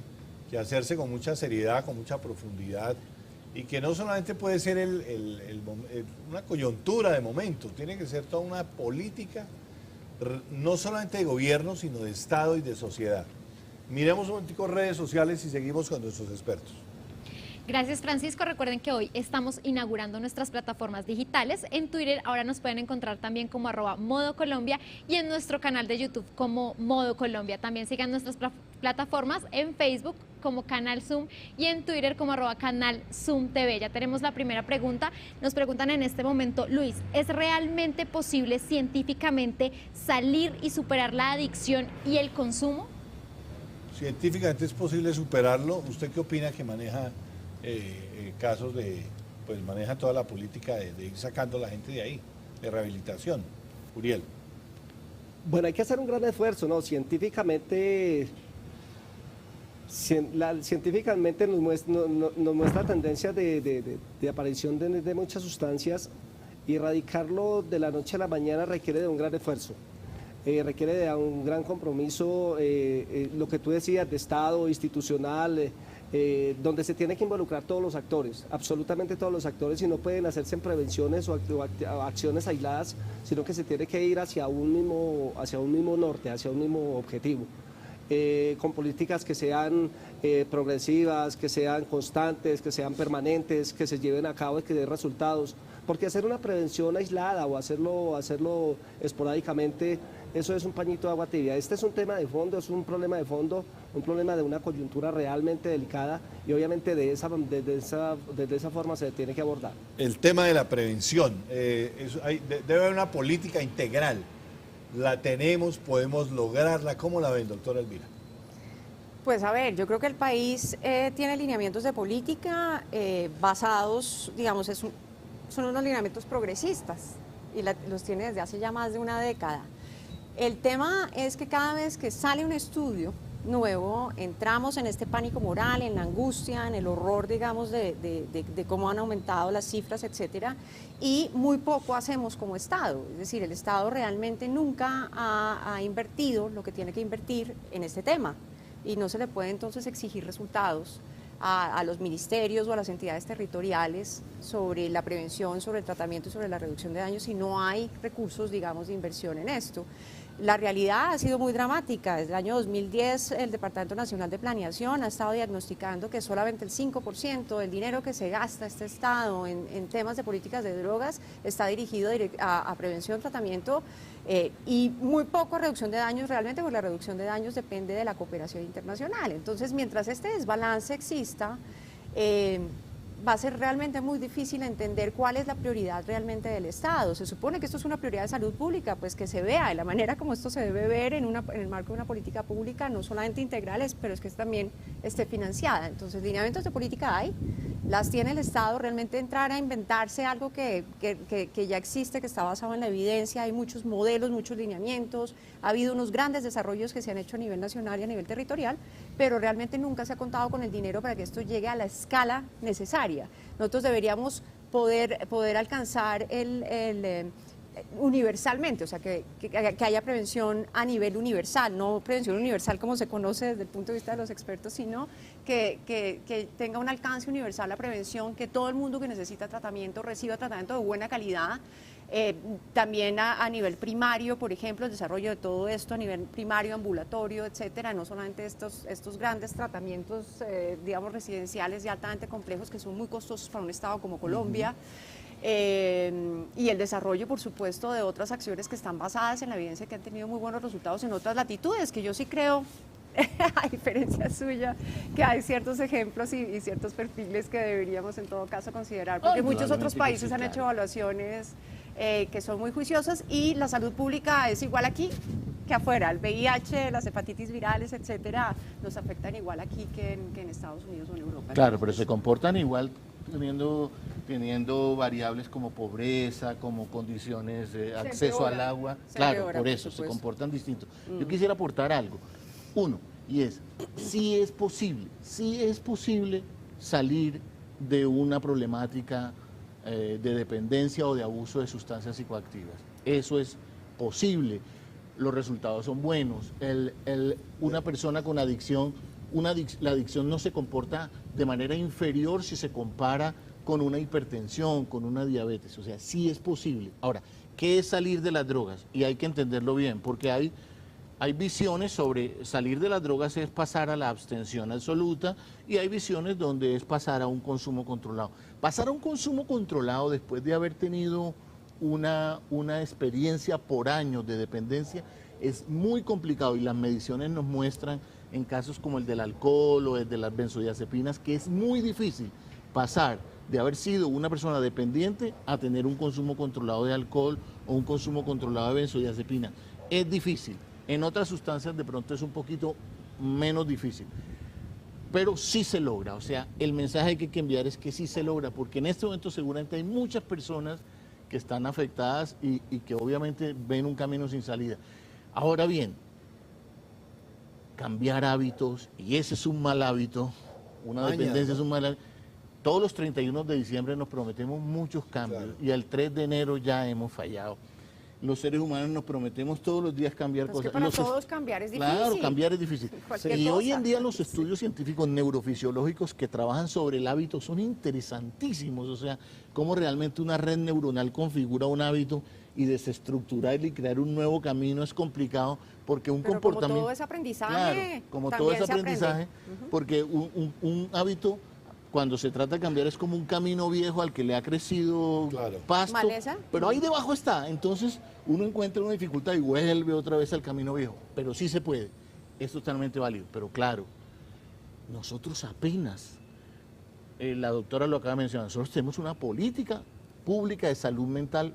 hacerse con mucha seriedad, con mucha profundidad y que no solamente puede ser una coyuntura de momento, tiene que ser toda una política no solamente de gobierno, sino de Estado y de sociedad. Miremos un momentico redes sociales y seguimos con nuestros expertos. Gracias, Francisco. Recuerden que hoy estamos inaugurando nuestras plataformas digitales. En Twitter ahora nos pueden encontrar también como @ModoColombia y en nuestro canal de YouTube como Modo Colombia. También sigan nuestras plataformas en Facebook como Canal Zoom y en Twitter como @Canal Zoom TV. Ya tenemos la primera pregunta. Nos preguntan en este momento, Luis, ¿es realmente posible científicamente salir y superar la adicción y el consumo? Científicamente es posible superarlo. ¿Usted qué opina que maneja casos pues maneja toda la política de ir sacando a la gente de ahí, de rehabilitación? Uriel. Bueno, hay que hacer un gran esfuerzo, ¿no? Científicamente nos muestra tendencias de aparición de muchas sustancias y erradicarlo de la noche a la mañana requiere de un gran esfuerzo. Requiere de un gran compromiso, lo que tú decías, de Estado, institucional, donde se tiene que involucrar todos los actores, absolutamente todos los actores, y no pueden hacerse en prevenciones o acciones aisladas, sino que se tiene que ir hacia un mismo norte, hacia un mismo objetivo. Con políticas que sean progresivas, que sean constantes, que sean permanentes, que se lleven a cabo y que den resultados, porque hacer una prevención aislada o hacerlo esporádicamente, eso es un pañito de agua tibia. Este es un tema de fondo, es un problema de fondo, un problema de una coyuntura realmente delicada y obviamente desde esa forma se tiene que abordar. El tema de la prevención, debe haber una política integral. ¿La tenemos? ¿Podemos lograrla? ¿Cómo la ven, doctora Elvira? Pues a ver, yo creo que el país tiene lineamientos de política basados, digamos, son unos lineamientos progresistas y los tiene desde hace ya más de una década. El tema es que cada vez que sale un estudio nuevo, entramos en este pánico moral, en la angustia, en el horror, digamos, de cómo han aumentado las cifras, etcétera, y muy poco hacemos como Estado. Es decir, el Estado realmente nunca ha invertido lo que tiene que invertir en este tema y no se le puede entonces exigir resultados a los ministerios o a las entidades territoriales sobre la prevención, sobre el tratamiento y sobre la reducción de daños si no hay recursos, digamos, de inversión en esto. La realidad ha sido muy dramática. Desde el año 2010 el Departamento Nacional de Planeación ha estado diagnosticando que solamente el 5% del dinero que se gasta este Estado en temas de políticas de drogas está dirigido a prevención, tratamiento y muy poco a reducción de daños realmente, porque la reducción de daños depende de la cooperación internacional. Entonces, mientras este desbalance exista, va a ser realmente muy difícil entender cuál es la prioridad realmente del Estado. Se supone que esto es una prioridad de salud pública, pues que se vea de la manera como esto se debe ver en el marco de una política pública, no solamente integrales, pero es que también esté financiada. Entonces, lineamientos de política hay, las tiene el Estado. Realmente entrar a inventarse algo que ya existe, que está basado en la evidencia, hay muchos modelos, muchos lineamientos, ha habido unos grandes desarrollos que se han hecho a nivel nacional y a nivel territorial, pero realmente nunca se ha contado con el dinero para que esto llegue a la escala necesaria. Nosotros deberíamos poder alcanzar universalmente, o sea, que haya prevención a nivel universal, no prevención universal como se conoce desde el punto de vista de los expertos, sino que tenga un alcance universal la prevención, que todo el mundo que necesita tratamiento reciba tratamiento de buena calidad. También a nivel primario, por ejemplo, el desarrollo de todo esto a nivel primario, ambulatorio, etcétera, no solamente estos grandes tratamientos, digamos, residenciales y altamente complejos que son muy costosos para un estado como Colombia. Y el desarrollo, por supuesto, de otras acciones que están basadas en la evidencia, que han tenido muy buenos resultados en otras latitudes, que yo sí creo, a diferencia suya, que hay ciertos ejemplos y ciertos perfiles que deberíamos en todo caso considerar, porque muchos otros países han hecho evaluaciones que son muy juiciosas, y la salud pública es igual aquí que afuera. El VIH, las hepatitis virales, etcétera, nos afectan igual aquí que en Estados Unidos o en Europa. Claro, pero se comportan igual teniendo variables como pobreza, como condiciones de acceso al agua. Claro, por eso se comportan distintos. Yo quisiera aportar algo. Uno, y es, sí es posible salir de una problemática de dependencia o de abuso de sustancias psicoactivas. Eso es posible. Los resultados son buenos. Una persona con adicción, la adicción no se comporta de manera inferior si se compara con una hipertensión, con una diabetes. O sea, sí es posible. Ahora, ¿qué es salir de las drogas? Y hay que entenderlo bien, porque hay visiones sobre salir de las drogas es pasar a la abstención absoluta, y hay visiones donde es pasar a un consumo controlado. Pasar a un consumo controlado después de haber tenido una experiencia por años de dependencia es muy complicado, y las mediciones nos muestran en casos como el del alcohol o el de las benzodiazepinas que es muy difícil pasar de haber sido una persona dependiente a tener un consumo controlado de alcohol o un consumo controlado de benzodiazepinas. Es difícil. En otras sustancias de pronto es un poquito menos difícil, pero sí se logra. O sea, el mensaje que hay que enviar es que sí se logra, porque en este momento seguramente hay muchas personas que están afectadas y que obviamente ven un camino sin salida. Ahora bien, cambiar hábitos, y ese es un mal hábito, una dependencia es un mal hábito. Todos los 31 de diciembre nos prometemos muchos cambios, y el 3 de enero ya hemos fallado. Los seres humanos nos prometemos todos los días cambiar cosas. Que para todos cambiar es difícil. Claro, cambiar es difícil. Y hoy en día los estudios científicos neurofisiológicos que trabajan sobre el hábito son interesantísimos. O sea, cómo realmente una red neuronal configura un hábito y desestructurarlo y crear un nuevo camino es complicado, porque un comportamiento... como todo es aprendizaje. Claro, como todo es aprendizaje, porque un hábito, cuando se trata de cambiar, es como un camino viejo al que le ha crecido pasto, maleza, pero ahí debajo está. Entonces uno encuentra una dificultad y vuelve otra vez al camino viejo. Pero sí se puede, es totalmente válido. Pero claro, nosotros apenas, la doctora lo acaba de mencionar, nosotros tenemos una política pública de salud mental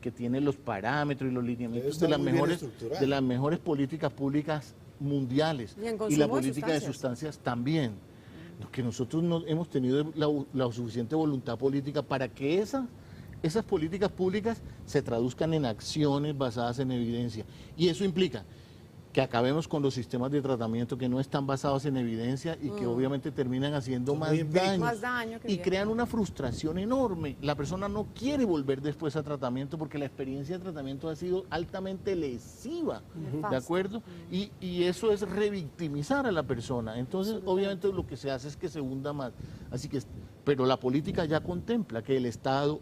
que tiene los parámetros y los lineamientos de las mejores políticas públicas mundiales, y la política de sustancias también. Que nosotros no hemos tenido la suficiente voluntad política para que esas políticas públicas se traduzcan en acciones basadas en evidencia. Y eso implica que acabemos con los sistemas de tratamiento que no están basados en evidencia y que obviamente terminan haciendo más daño y crean una frustración enorme. La persona no quiere volver después a tratamiento porque la experiencia de tratamiento ha sido altamente lesiva, ¿de acuerdo? Y eso es revictimizar a la persona. Entonces, obviamente lo que se hace es que se hunda más. Así que, pero la política ya contempla que el Estado,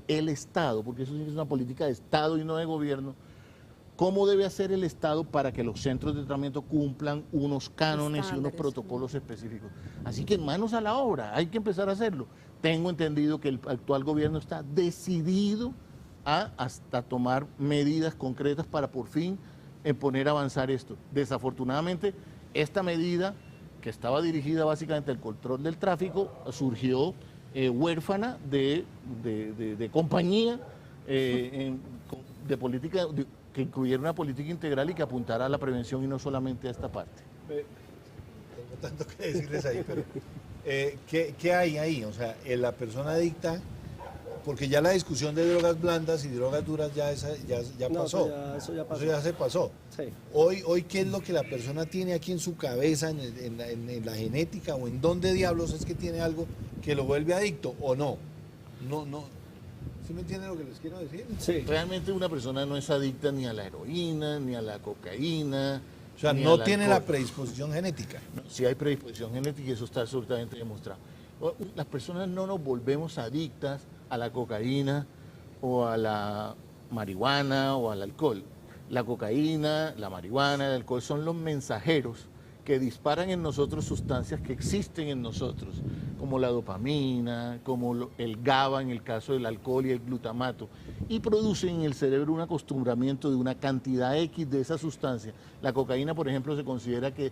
porque eso es una política de Estado y no de gobierno, ¿cómo debe hacer el Estado para que los centros de tratamiento cumplan unos cánones y unos protocolos específicos? Así que manos a la obra, hay que empezar a hacerlo. Tengo entendido que el actual gobierno está decidido a hasta tomar medidas concretas para por fin poner a avanzar esto. Desafortunadamente, esta medida, que estaba dirigida básicamente al control del tráfico, surgió huérfana de compañía, de política, que incluyera una política integral y que apuntara a la prevención y no solamente a esta parte. Tengo tanto que decirles ahí, pero ¿qué hay ahí? O sea, la persona adicta, porque ya la discusión de drogas blandas y drogas duras ya pasó. Eso ya pasó. Eso ya se pasó. Sí. Hoy, ¿qué es lo que la persona tiene aquí en su cabeza, en la genética, o en dónde diablos es que tiene algo que lo vuelve adicto o no? No. ¿Sí me entienden lo que les quiero decir? Sí. Realmente una persona no es adicta ni a la heroína, ni a la cocaína. O sea, ni no al tiene alcohol. la predisposición genética. No, sí hay predisposición genética y eso está absolutamente demostrado. Las personas no nos volvemos adictas a la cocaína o a la marihuana o al alcohol. La cocaína, la marihuana, el alcohol son los mensajeros que disparan en nosotros sustancias que existen en nosotros, como la dopamina, como el GABA en el caso del alcohol y el glutamato, y producen en el cerebro un acostumbramiento de una cantidad X de esa sustancia. La cocaína, por ejemplo, se considera que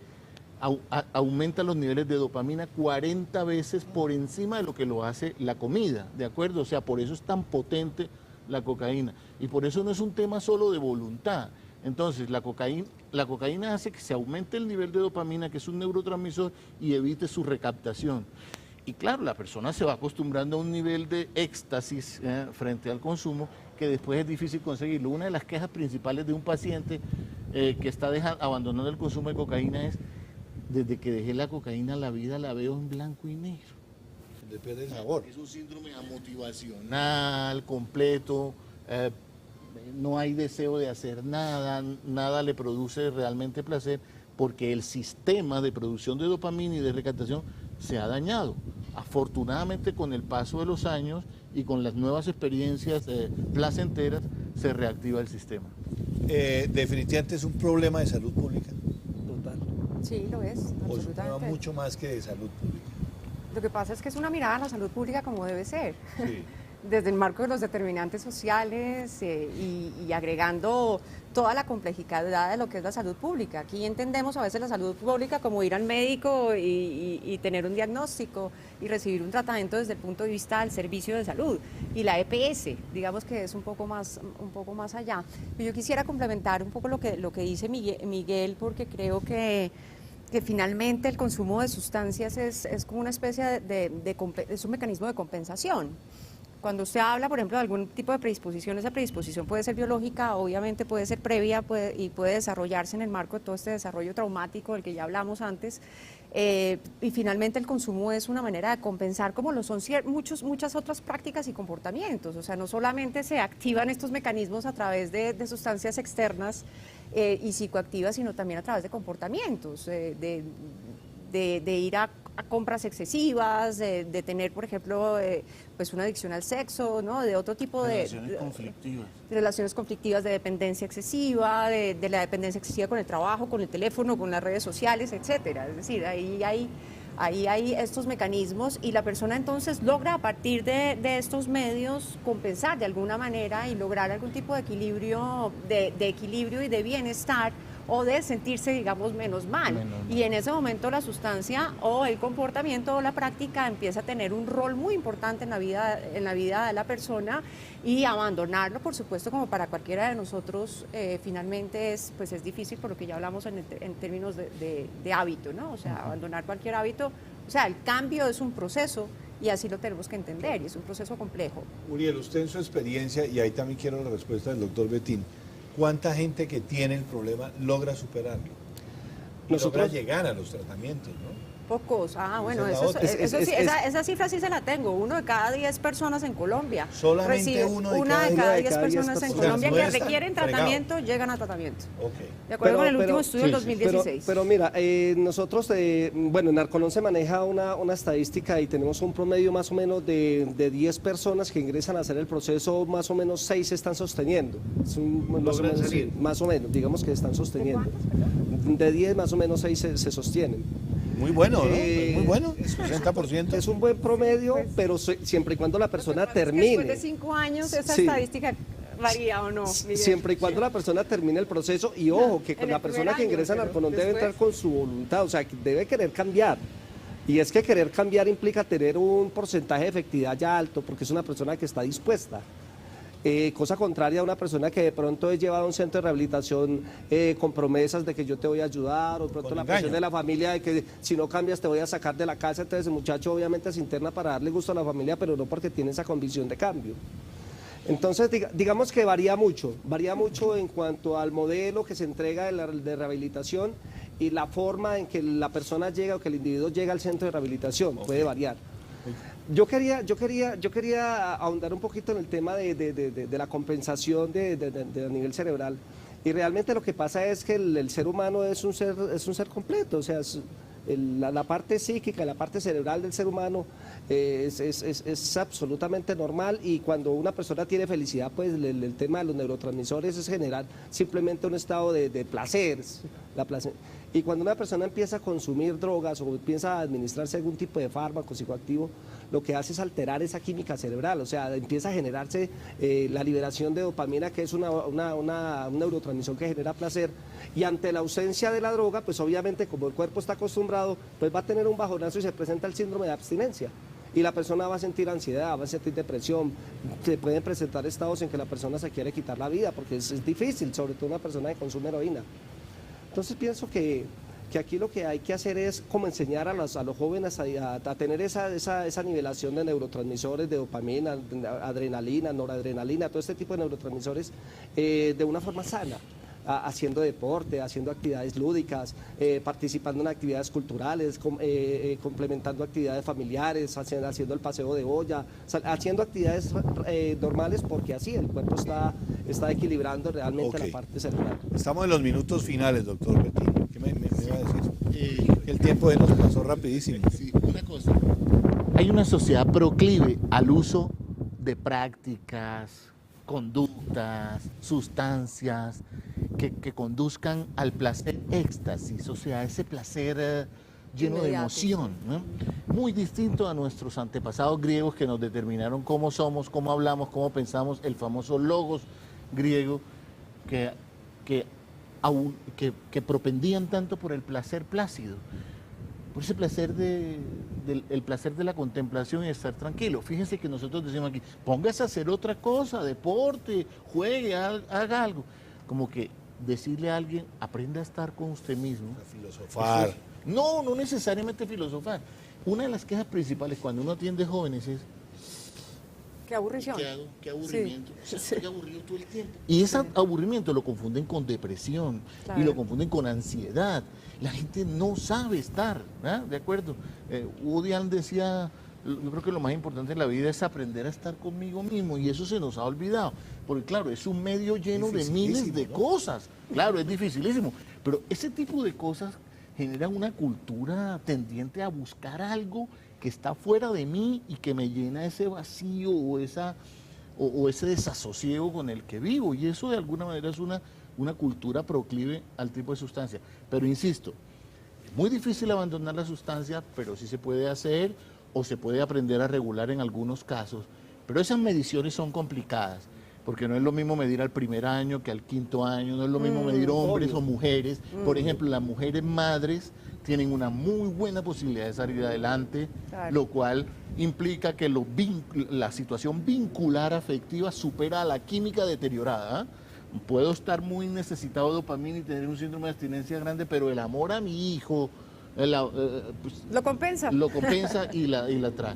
aumenta los niveles de dopamina 40 veces por encima de lo que lo hace la comida, ¿de acuerdo? O sea, por eso es tan potente la cocaína. Y por eso no es un tema solo de voluntad. Entonces, la cocaína hace que se aumente el nivel de dopamina, que es un neurotransmisor, y evite su recaptación. Y claro, la persona se va acostumbrando a un nivel de éxtasis frente al consumo que después es difícil conseguirlo. Una de las quejas principales de un paciente que está abandonando el consumo de cocaína es: desde que dejé la cocaína, la vida la veo en blanco y negro. Le pierde el sabor. Es un síndrome amotivacional, completo, no hay deseo de hacer nada, nada le produce realmente placer, porque el sistema de producción de dopamina y de recaptación se ha dañado. Afortunadamente, con el paso de los años y con las nuevas experiencias placenteras, se reactiva el sistema. Definitivamente es un problema de salud pública. Total. Sí, lo es, O es un problema absolutamente. mucho más que de salud pública. Lo que pasa es que es una mirada a la salud pública como debe ser. Sí. Desde el marco de los determinantes sociales y agregando toda la complejidad de lo que es la salud pública. Aquí entendemos a veces la salud pública como ir al médico y tener un diagnóstico y recibir un tratamiento desde el punto de vista del servicio de salud. Y la EPS, digamos que es un poco más allá. Pero yo quisiera complementar un poco lo que dice Miguel, porque creo que finalmente el consumo de sustancias es como una especie es un mecanismo de compensación. Cuando usted habla, por ejemplo, de algún tipo de predisposición, esa predisposición puede ser biológica, obviamente puede ser previa y puede desarrollarse en el marco de todo este desarrollo traumático del que ya hablamos antes. Y finalmente el consumo es una manera de compensar, como lo son muchas otras prácticas y comportamientos. O sea, no solamente se activan estos mecanismos a través de sustancias externas y psicoactivas, sino también a través de comportamientos, de ir a compras excesivas, de tener, por ejemplo, pues una adicción al sexo, ¿no? De otro tipo relaciones conflictivas, de dependencia excesiva, de la dependencia excesiva con el trabajo, con el teléfono, con las redes sociales, etcétera. Es decir, ahí hay estos mecanismos y la persona entonces logra a partir de estos medios compensar de alguna manera y lograr algún tipo de equilibrio y de bienestar, o de sentirse, digamos, menos mal. Y en ese momento la sustancia o el comportamiento o la práctica empieza a tener un rol muy importante en la vida de la persona, y abandonarlo, por supuesto, como para cualquiera de nosotros, finalmente es difícil, por lo que ya hablamos en términos de hábito, ¿no? O sea, abandonar cualquier hábito, o sea, el cambio es un proceso y así lo tenemos que entender, y es un proceso complejo. Uriel, usted en su experiencia, y ahí también quiero la respuesta del doctor Betín, ¿cuánta gente que tiene el problema logra superarlo? Logra llegar a los tratamientos, ¿no? Pocos. Bueno, esa cifra sí se la tengo. 1 de cada 10 personas en Colombia. Solamente una de cada 10 personas en Colombia que requieren tratamiento, llegan a tratamiento. Okay. De acuerdo con el último estudio del 2016. Pero mira, nosotros, en Narcolón se maneja una estadística y tenemos un promedio más o menos de 10 personas que ingresan a hacer el proceso, más o menos 6 están sosteniendo. Más o menos, digamos que están sosteniendo. De 10 más o menos 6 se sostienen. Muy bueno, ¿no? Muy bueno, 60%. Es un buen promedio, pero siempre y cuando la persona termine. Después de 5 años, esa estadística varía o no, Miguel. Siempre y cuando la persona termine el proceso, y ojo, que con la persona que ingresa a Narcolón debe entrar con su voluntad, o sea, que debe querer cambiar. Y es que querer cambiar implica tener un porcentaje de efectividad ya alto, porque es una persona que está dispuesta. Cosa contraria a una persona que de pronto es llevada a un centro de rehabilitación con promesas de que yo te voy a ayudar, o de pronto la presión de la familia de que si no cambias te voy a sacar de la casa. Entonces el muchacho obviamente se interna para darle gusto a la familia, pero no porque tiene esa convicción de cambio. Entonces, digamos que varía mucho en cuanto al modelo que se entrega de rehabilitación y la forma en que la persona llega o que el individuo llega al centro de rehabilitación, puede variar. Yo quería ahondar un poquito en el tema de la compensación a nivel cerebral, y realmente lo que pasa es que el ser humano es un ser completo, o sea, la parte psíquica, la parte cerebral del ser humano es absolutamente normal, y cuando una persona tiene felicidad, pues el tema de los neurotransmisores es generar simplemente un estado de placer, y cuando una persona empieza a consumir drogas o empieza a administrarse algún tipo de fármaco psicoactivo, lo que hace es alterar esa química cerebral, o sea, empieza a generarse la liberación de dopamina, que es un neurotransmisor que genera placer, y ante la ausencia de la droga, pues obviamente como el cuerpo está acostumbrado, pues va a tener un bajonazo y se presenta el síndrome de abstinencia. Y la persona va a sentir ansiedad, va a sentir depresión, se pueden presentar estados en que la persona se quiere quitar la vida, porque es difícil, sobre todo una persona que consume heroína. Entonces pienso que aquí lo que hay que hacer es como enseñar a los jóvenes a tener esa nivelación de neurotransmisores, de dopamina, adrenalina, noradrenalina, todo este tipo de neurotransmisores de una forma sana, haciendo deporte, haciendo actividades lúdicas, participando en actividades culturales, complementando actividades familiares, haciendo el paseo de olla, haciendo actividades normales, porque así el cuerpo está equilibrando realmente la parte cerebral. Estamos en los minutos finales, doctor Bettino. ¿Qué me iba a decir? El tiempo nos pasó rapidísimo. Sí, una cosa. Hay una sociedad proclive al uso de prácticas, conductas, sustancias que conduzcan al placer éxtasis, o sea, ese placer lleno de emoción, ¿no? Muy distinto a nuestros antepasados griegos que nos determinaron cómo somos, cómo hablamos, cómo pensamos, el famoso logos griego que propendían tanto por el placer plácido, por ese placer el placer de la contemplación y estar tranquilo. Fíjense que nosotros decimos aquí, póngase a hacer otra cosa, deporte, juegue, haga algo. Como que decirle a alguien, aprenda a estar con usted mismo. A filosofar. No necesariamente filosofar. Una de las quejas principales cuando uno atiende jóvenes es, qué aburrición. Qué aburrimiento. Sí. O sea, estoy aburrido todo el tiempo. Y ese aburrimiento lo confunden con depresión, claro, y lo confunden con ansiedad. La gente no sabe estar, ¿verdad? ¿De acuerdo? Woody Allen decía, yo creo que lo más importante en la vida es aprender a estar conmigo mismo, y eso se nos ha olvidado, porque claro, es un medio lleno de miles de cosas. Claro, es dificilísimo, pero ese tipo de cosas generan una cultura tendiente a buscar algo que está fuera de mí y que me llena ese vacío o ese desasosiego con el que vivo, y eso de alguna manera es una cultura proclive al tipo de sustancia. Pero insisto, es muy difícil abandonar la sustancia, pero sí se puede hacer o se puede aprender a regular en algunos casos, pero esas mediciones son complicadas, porque no es lo mismo medir al primer año que al quinto año, no es lo mismo medir hombres o mujeres. Por ejemplo, las mujeres madres tienen una muy buena posibilidad de salir adelante, claro, lo cual implica que la situación vincular afectiva supera a la química deteriorada. Puedo estar muy necesitado de dopamina y tener un síndrome de abstinencia grande, pero el amor a mi hijo pues, lo compensa y la trae.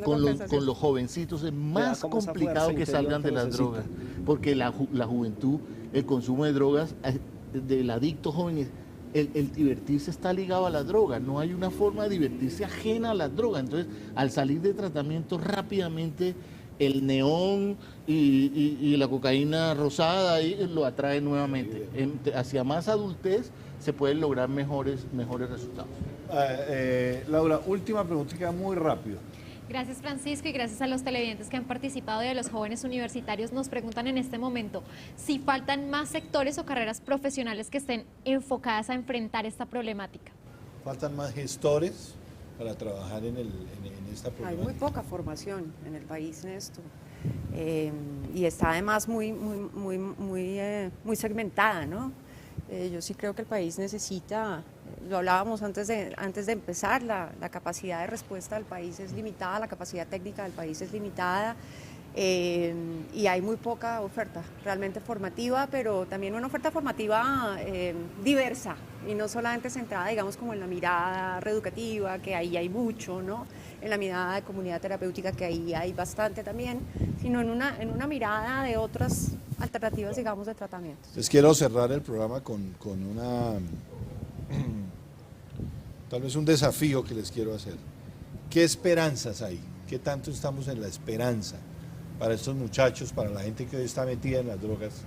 Con los jovencitos es más complicado que salgan de las drogas, porque la juventud, el consumo de drogas del adicto joven, el divertirse está ligado a la droga, no hay una forma de divertirse ajena a la droga. Entonces, al salir de tratamiento rápidamente, el neón y la cocaína rosada ahí lo atrae nuevamente. Hacia más adultez se pueden lograr mejores resultados. Laura, última pregunta, queda muy rápido. Gracias, Francisco, y gracias a los televidentes que han participado y a los jóvenes universitarios. Nos preguntan en este momento si faltan más sectores o carreras profesionales que estén enfocadas a enfrentar esta problemática. ¿Faltan más gestores para trabajar en esta problemática? Hay muy poca formación en el país en esto, y está además muy segmentada, ¿no? Yo sí creo que el país necesita lo hablábamos antes de empezar, la capacidad de respuesta del país es limitada, la capacidad técnica del país es limitada. Y hay muy poca oferta realmente formativa, pero también una oferta formativa diversa y no solamente centrada, digamos, como en la mirada reeducativa, que ahí hay mucho, ¿no? En la mirada de comunidad terapéutica, que ahí hay bastante también, sino en una mirada de otras alternativas, digamos, de tratamiento. Les quiero cerrar el programa con una, tal vez un desafío que les quiero hacer. ¿Qué esperanzas hay? ¿Qué tanto estamos en la esperanza para estos muchachos, para la gente que hoy está metida en las drogas?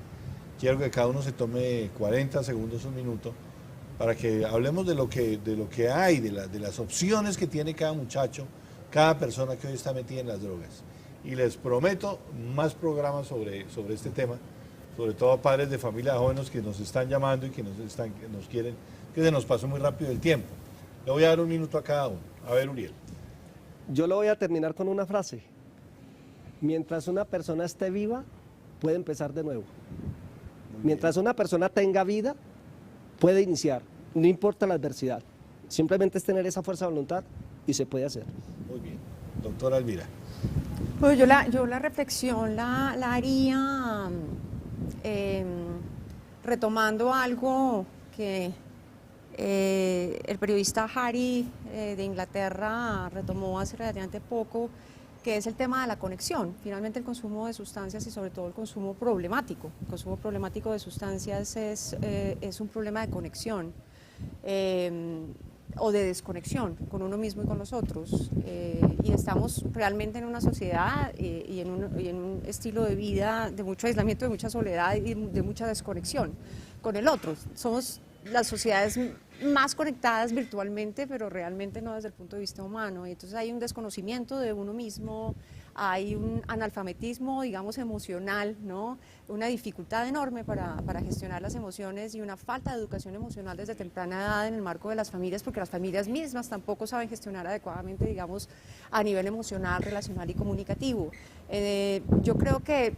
Quiero que cada uno se tome 40 segundos, un minuto, para que hablemos de lo que hay, de las opciones que tiene cada muchacho, cada persona que hoy está metida en las drogas. Y les prometo más programas sobre este tema, sobre todo a padres de familia, a jóvenes que nos están llamando y que nos quieren, que se nos pasó muy rápido el tiempo. Le voy a dar un minuto a cada uno. A ver, Uriel. Yo lo voy a terminar con una frase. Mientras una persona esté viva, puede empezar de nuevo. Mientras una persona tenga vida, puede iniciar. No importa la adversidad. Simplemente es tener esa fuerza de voluntad y se puede hacer. Muy bien. Doctora Elvira. Pues yo la reflexión la haría retomando algo que el periodista Harry de Inglaterra retomó hace relativamente poco, que es el tema de la conexión. Finalmente el consumo de sustancias y sobre todo el consumo problemático. El consumo problemático de sustancias es un problema de conexión o de desconexión con uno mismo y con los otros. Y estamos realmente en una sociedad y en un estilo de vida de mucho aislamiento, de mucha soledad y de mucha desconexión con el otro. Somos las sociedades más conectadas virtualmente, pero realmente no desde el punto de vista humano. Y entonces hay un desconocimiento de uno mismo, hay un analfabetismo, digamos, emocional, ¿no? Una dificultad enorme para gestionar las emociones y una falta de educación emocional desde temprana edad en el marco de las familias, porque las familias mismas tampoco saben gestionar adecuadamente, digamos, a nivel emocional, relacional y comunicativo. Yo creo que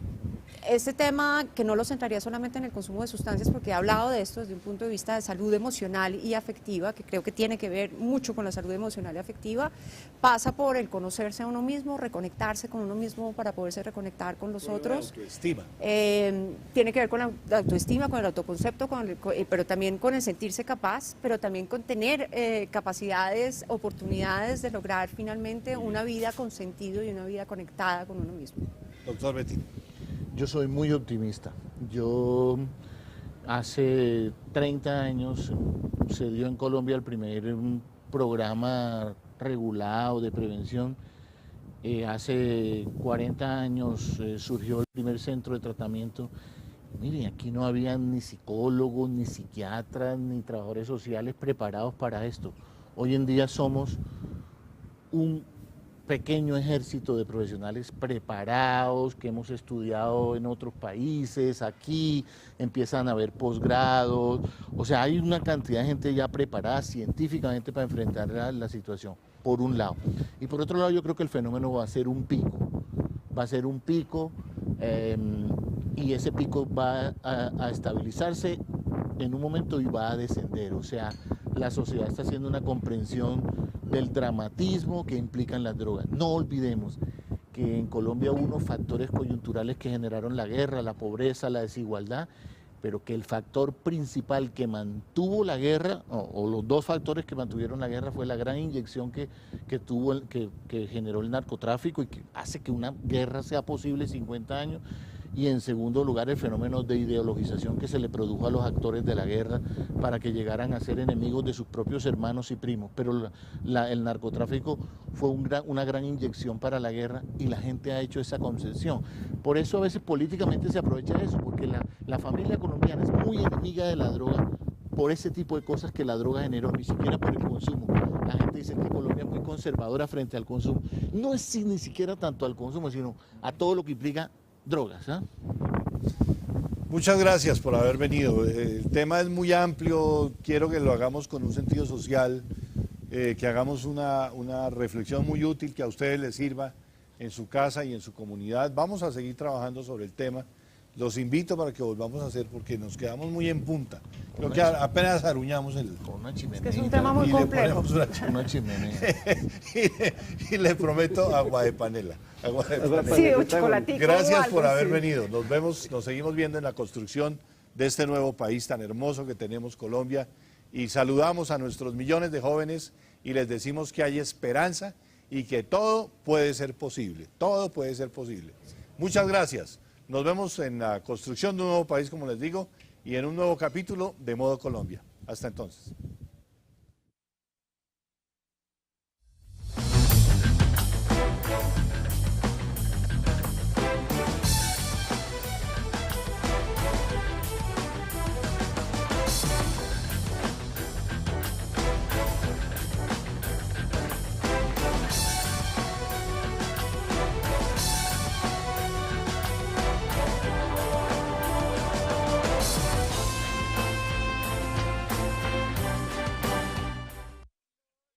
este tema, que no lo centraría solamente en el consumo de sustancias, porque he hablado de esto desde un punto de vista de salud emocional y afectiva, que creo que tiene que ver mucho con la salud emocional y afectiva, pasa por el conocerse a uno mismo, reconectarse con uno mismo para poderse reconectar con los otros. La autoestima. Tiene que ver con la autoestima, con el autoconcepto, pero también con el sentirse capaz, pero también con tener capacidades, oportunidades de lograr finalmente una vida con sentido y una vida conectada con uno mismo. Doctor Bettini. Yo soy muy optimista. Yo hace 30 años se dio en Colombia el primer programa regulado de prevención. Hace 40 años surgió el primer centro de tratamiento. Miren, aquí no había ni psicólogos, ni psiquiatras, ni trabajadores sociales preparados para esto. Hoy en día somos un pequeño ejército de profesionales preparados, que hemos estudiado en otros países, aquí empiezan a haber posgrados, o sea, hay una cantidad de gente ya preparada científicamente para enfrentar la situación, por un lado. Y por otro lado, yo creo que el fenómeno va a ser un pico, y ese pico va a estabilizarse en un momento y va a descender, o sea, la sociedad está haciendo una comprensión del dramatismo que implican las drogas. No olvidemos que en Colombia hubo unos factores coyunturales que generaron la guerra, la pobreza, la desigualdad, pero que el factor principal que mantuvo la guerra, o los dos factores que mantuvieron la guerra, fue la gran inyección que generó el narcotráfico y que hace que una guerra sea posible 50 años. Y en segundo lugar, el fenómeno de ideologización que se le produjo a los actores de la guerra para que llegaran a ser enemigos de sus propios hermanos y primos. Pero el narcotráfico fue una gran inyección para la guerra y la gente ha hecho esa concesión. Por eso a veces políticamente se aprovecha eso, porque la familia colombiana es muy enemiga de la droga por ese tipo de cosas que la droga generó, ni siquiera por el consumo. La gente dice que Colombia es muy conservadora frente al consumo. No es ni siquiera tanto al consumo, sino a todo lo que implica drogas. Muchas gracias por haber venido. El tema es muy amplio, quiero que lo hagamos con un sentido social, que hagamos una reflexión muy útil que a ustedes les sirva en su casa y en su comunidad. Vamos a seguir trabajando sobre el tema los invito para que volvamos a hacer, porque nos quedamos muy en punta. Creo que apenas aruñamos una chimenea. Es que es un tema muy complejo. Una chimenea. y le prometo agua de panela. Sí, un chocolatico. Gracias por haber venido. Nos seguimos viendo en la construcción de este nuevo país tan hermoso que tenemos, Colombia. Y saludamos a nuestros millones de jóvenes y les decimos que hay esperanza y que todo puede ser posible. Todo puede ser posible. Muchas gracias. Nos vemos en la construcción de un nuevo país, como les digo, y en un nuevo capítulo de Modo Colombia. Hasta entonces.